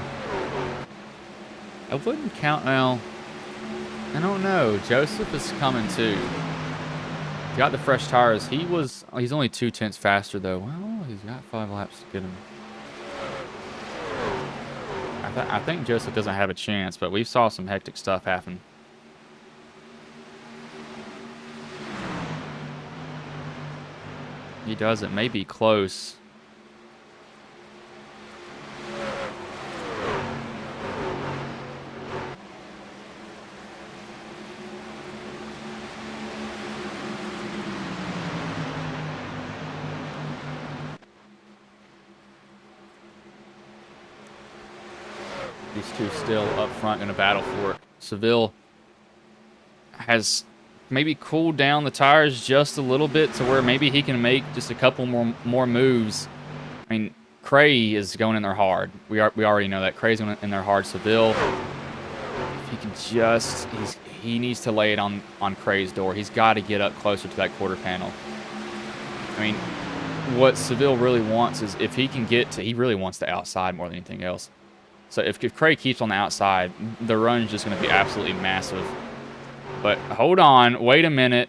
I wouldn't count now. I don't know. Joseph is coming too. He got the fresh tires. He's only 2/10 faster though. Well, he's got 5 laps to get him. I think Joseph doesn't have a chance, but we saw some hectic stuff happen. He does. It may be close. These two still up front going to battle for it. Seville has maybe cooled down the tires just a little bit to where maybe he can make just a couple more moves. I mean, Cray is going in there hard. We already know that Cray's going in there hard. Seville, if he can just, he needs to lay it on Cray's door. He's got to get up closer to that quarter panel. I mean, what Seville really wants is if he can get to, he really wants the outside more than anything else. So if Cray keeps on the outside, the run is just going to be absolutely massive. But hold on. Wait a minute.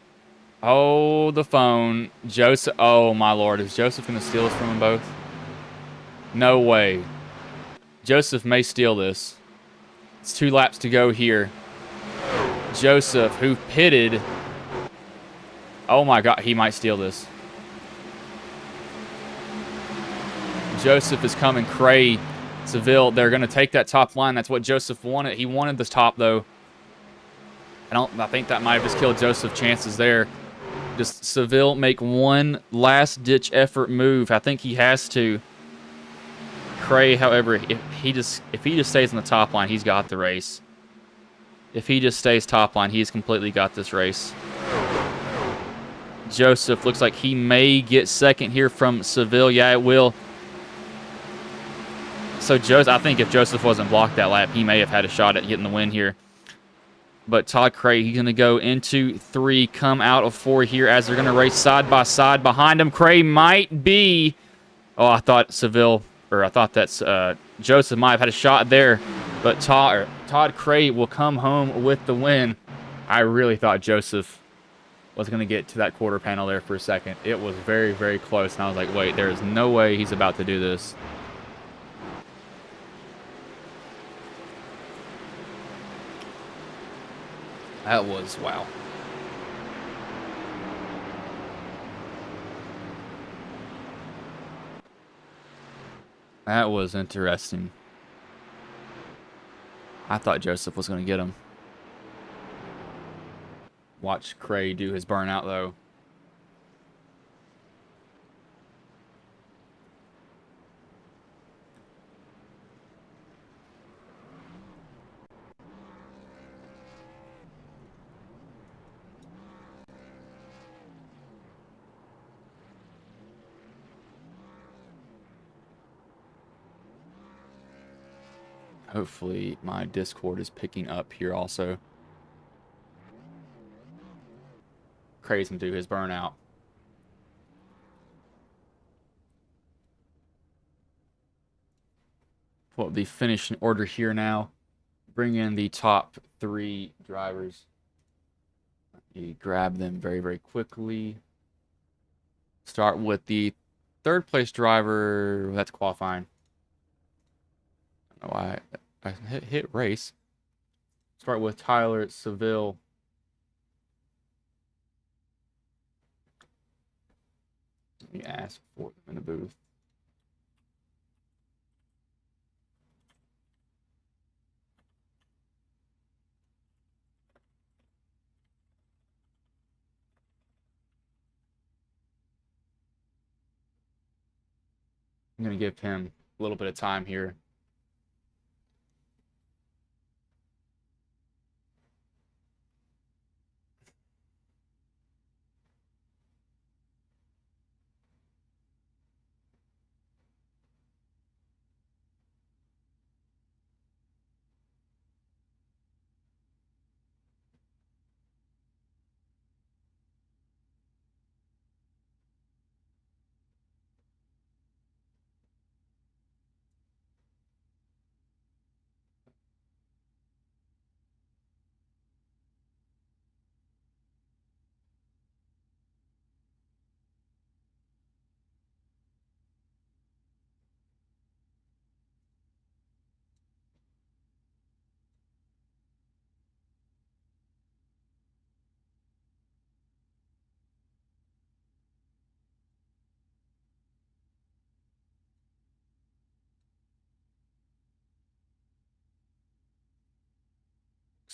Oh, the phone. Joseph. Oh, my Lord. Is Joseph going to steal this from them both? No way. Joseph may steal this. It's 2 laps to go here. Joseph, who pitted. Oh, my God. He might steal this. Joseph is coming. Cray, Seville, they're going to take that top line. That's what Joseph wanted. He wanted this top, though. I think that might have just killed Joseph's chances there. Just Seville make one last-ditch effort move. I think he has to. Cray, however, if he just stays on the top line, he's got the race. If he just stays top line, he's completely got this race. Joseph looks like he may get second here from Seville. Yeah, it will. So I think if Joseph wasn't blocked that lap, he may have had a shot at getting the win here. But Todd Cray, he's going to go into 3, come out of 4 here as they're going to race side by side behind him. Cray might be... Oh, I thought that's Joseph might have had a shot there. But Todd Cray will come home with the win. I really thought Joseph was going to get to that quarter panel there for a second. It was very, very close. And I was like, wait, there is no way he's about to do this. That was, wow. That was interesting. I thought Joseph was going to get him. Watch Cray do his burnout, though. Hopefully my Discord is picking up here also. Cray's gonna do his burnout. Pull up the finishing order here now. Bring in the top 3 drivers. You grab them very, very quickly. Start with the 3rd place driver. That's qualifying. I don't know why I hit race. Start with Tyler Seville. Let me ask for them in the booth. I'm going to give him a little bit of time here.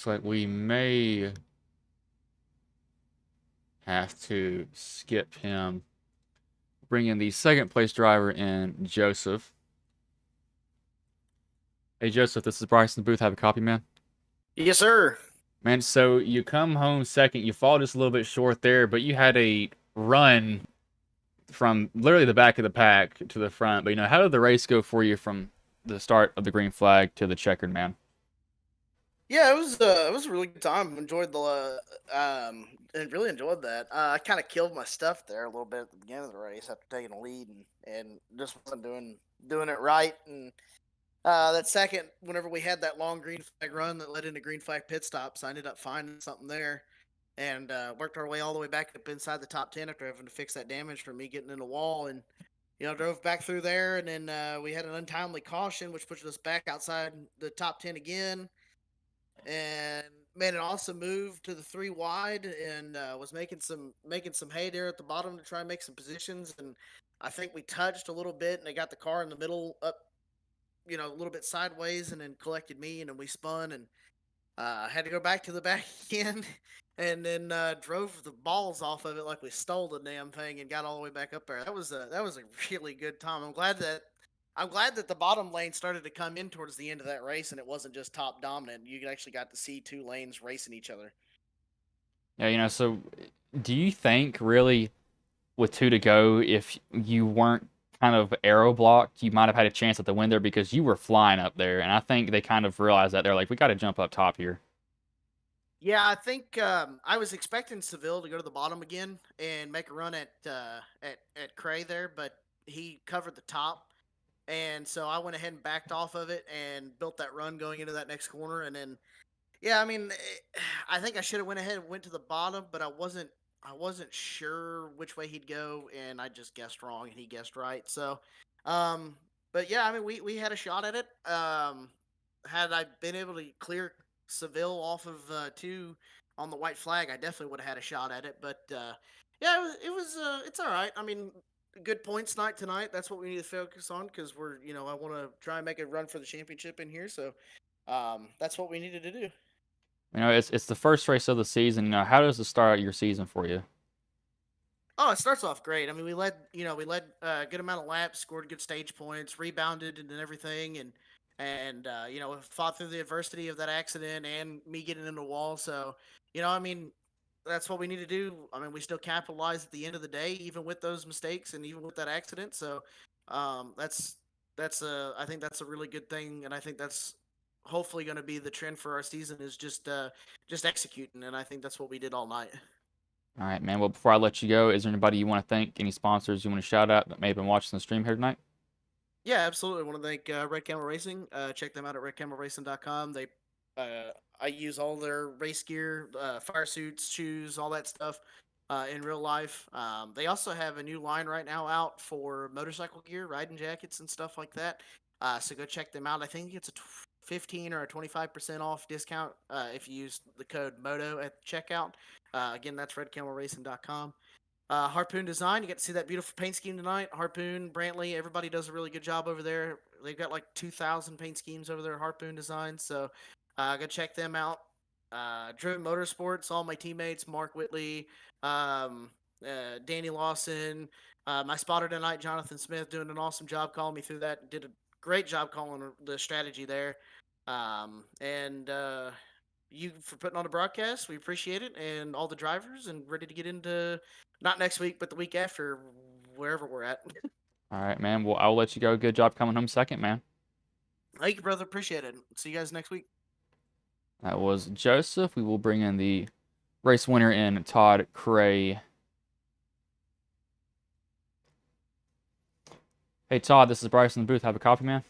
Looks like we may have to skip him. Bring in the second place driver in Joseph. Hey Joseph, this is Bryce in the booth. Have a copy, man. Yes, sir. Man, so you come home second. You fall just a little bit short there, but you had a run from literally the back of the pack to the front. But how did the race go for you from the start of the green flag to the checkered, man? Yeah, it was a really good time. Enjoyed the and really enjoyed that. I kind of killed my stuff there a little bit at the beginning of the race after taking a lead and just wasn't doing it right. And that second, whenever we had that long green flag run that led into green flag pit stops, I ended up finding something there and worked our way all the way back up inside the top 10 after having to fix that damage from me getting in the wall and drove back through there. And then we had an untimely caution, which pushed us back outside the top 10 again. And made an awesome move to the 3 wide and was making some hay there at the bottom to try and make some positions. And I think we touched a little bit and they got the car in the middle up, a little bit sideways and then collected me and then we spun and had to go back to the back again and then drove the balls off of it like we stole the damn thing and got all the way back up there. That was a really good time. I'm glad that the bottom lane started to come in towards the end of that race and it wasn't just top dominant. You actually got to see 2 lanes racing each other. Yeah, so do you think really with 2 to go, if you weren't kind of aero blocked, you might have had a chance at the win there because you were flying up there, and I think they kind of realized that they're like, we got to jump up top here. Yeah, I think I was expecting Seville to go to the bottom again and make a run at Cray there, but he covered the top. And so I went ahead and backed off of it and built that run going into that next corner. And then, yeah, I mean, I think I should have went ahead and went to the bottom, but I wasn't sure which way he'd go, and I just guessed wrong, and he guessed right. So, but yeah, I mean, we had a shot at it. Had I been able to clear Seville off of 2 on the white flag, I definitely would have had a shot at it. But yeah, it's all right. I mean, good points night tonight. That's what we need to focus on because we're, I want to try and make a run for the championship in here. So that's what we needed to do. It's the first race of the season. How does it start out your season for you? Oh, it starts off great. I mean, we led a good amount of laps, scored good stage points, rebounded and everything, and fought through the adversity of that accident and me getting in the wall. So, I mean, that's what we need to do. I mean, we still capitalize at the end of the day, even with those mistakes and even with that accident. So, I think that's a really good thing, and I think that's hopefully going to be the trend for our season is just executing, and I think that's what we did all night. All right, man. Well, before I let you go, is there anybody you want to thank? Any sponsors you want to shout out that may have been watching the stream here tonight? Yeah, absolutely. I want to thank Red Camel Racing. Check them out at redcamelracing.com. I use all their race gear, fire suits, shoes, all that stuff in real life. They also have a new line right now out for motorcycle gear, riding jackets, and stuff like that. So go check them out. I think it's a 15 or a 25% off discount if you use the code MOTO at checkout. Again, that's redcamelracing.com. Harpoon Design, you get to see that beautiful paint scheme tonight. Harpoon, Brantley, everybody does a really good job over there. They've got like 2,000 paint schemes over there at Harpoon Design, so go check them out. Driven Motorsports, all my teammates, Mark Whitley, Danny Lawson, my spotter tonight, Jonathan Smith, doing an awesome job calling me through that. Did a great job calling the strategy there. And you for putting on the broadcast. We appreciate it, and all the drivers, and ready to get into not next week, but the week after, wherever we're at. All right, man. Well, I'll let you go. Good job coming home second, man. Thank you, brother. Appreciate it. See you guys next week. That was Joseph. We will bring in the race winner in Todd Cray. Hey, Todd, this is Bryce in the booth. Have a coffee, man.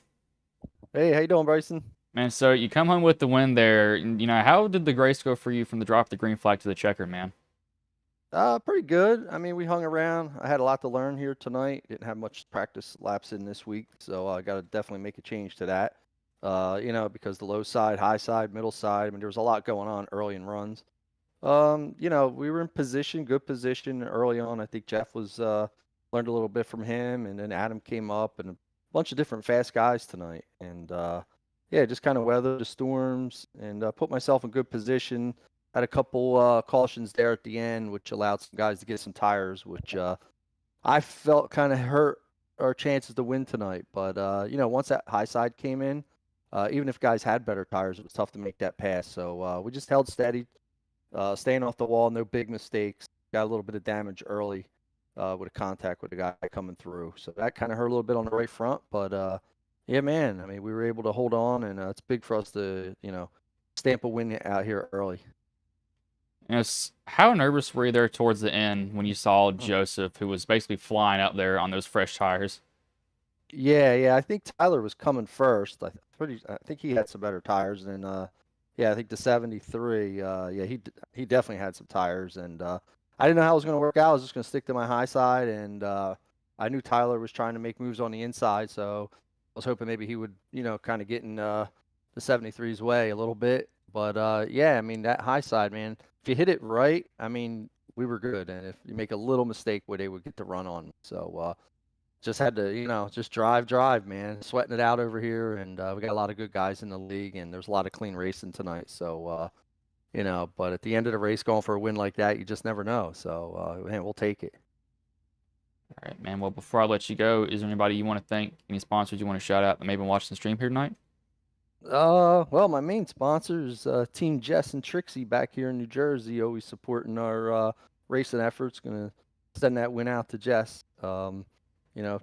Hey, how you doing, Bryson? Man, so you come home with the win there. How did the race go for you from the drop of the green flag to the checkered, man? Pretty good. I mean, we hung around. I had a lot to learn here tonight. Didn't have much practice laps in this week, so I got to definitely make a change to that. Because the low side, high side, middle side, I mean, there was a lot going on early in runs. We were in position, good position early on. I think Jeff was learned a little bit from him, and then Adam came up, and a bunch of different fast guys tonight. And yeah, just kind of weather the storms and put myself in good position. Had a couple cautions there at the end, which allowed some guys to get some tires, which I felt kind of hurt our chances to win tonight. But once that high side came in, even if guys had better tires, it was tough to make that pass. So we just held steady, staying off the wall, no big mistakes. Got a little bit of damage early with a contact with a guy coming through. So that kind of hurt a little bit on the right front. But yeah, man, I mean, we were able to hold on, and it's big for us to, stamp a win out here early. How nervous were you there towards the end when you saw Hmm. Joseph, who was basically flying up there on those fresh tires? Yeah. I think Tyler was coming first. I think he had some better tires than yeah, I think the 73. Yeah, he definitely had some tires, and I didn't know how it was going to work out. I was just going to stick to my high side, and I knew Tyler was trying to make moves on the inside, so I was hoping maybe he would, kind of get in the 73's way a little bit. But yeah, I mean that high side, man. If you hit it right, I mean we were good, and if you make a little mistake, where they would get the run on. So just had to, just drive, man. Sweating it out over here, and we got a lot of good guys in the league, and there's a lot of clean racing tonight. So, but at the end of the race, going for a win like that, you just never know. So, man, we'll take it. All right, man. Well, before I let you go, is there anybody you want to thank? Any sponsors you want to shout out that may have been watching the stream here tonight? Well, my main sponsors, Team Jess and Trixie back here in New Jersey, always supporting our racing efforts. Gonna send that win out to Jess.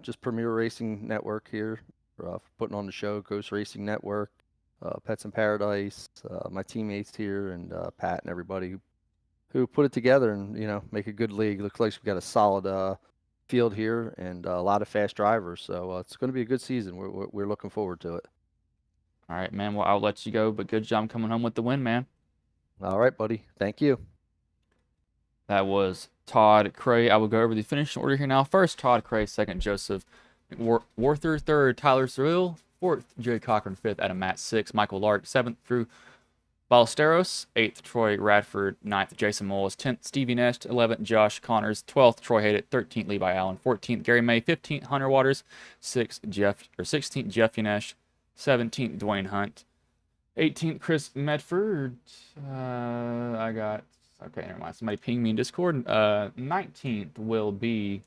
Just Premier Racing Network here for putting on the show. Ghost Racing Network, Pets in Paradise, my teammates here, and Pat and everybody who put it together and make a good league. Looks like we've got a solid field here and a lot of fast drivers. So it's going to be a good season. We're looking forward to it. All right, man. Well, I'll let you go, but good job coming home with the win, man. All right, buddy. Thank you. That was Todd Cray. I will go over the finishing order here now. First, Todd Cray. Second, Joseph Warther. Third, Tyler Seville. Fourth, Joey Cochran. Fifth, Adam Matt. Sixth, Michael Lark. Seventh, Drew Ballesteros. Eighth, Troy Radford. Ninth, Jason Moles. 10th, Stevie Nest. 11th, Josh Connors. 12th, Troy Haydett. 13th, Levi Allen. 14th, Gary May. 15th, Hunter Waters. 16th, Jeff Yanesh. 17th, Dwayne Hunt. 18th, Chris Medford. Okay, never mind. Somebody ping me in Discord. 19th will be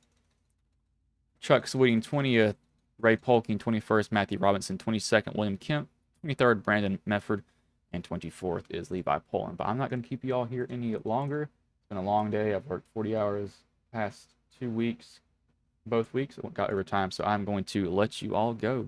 Chuck Sweeting. 20th, Ray Polking. 21st, Matthew Robinson. 22nd, William Kemp. 23rd, Brandon Medford. And 24th is Levi Poland. But I'm not going to keep you all here any longer. It's been a long day. I've worked 40 hours past 2 weeks. Both weeks. Got overtime. So I'm going to let you all go.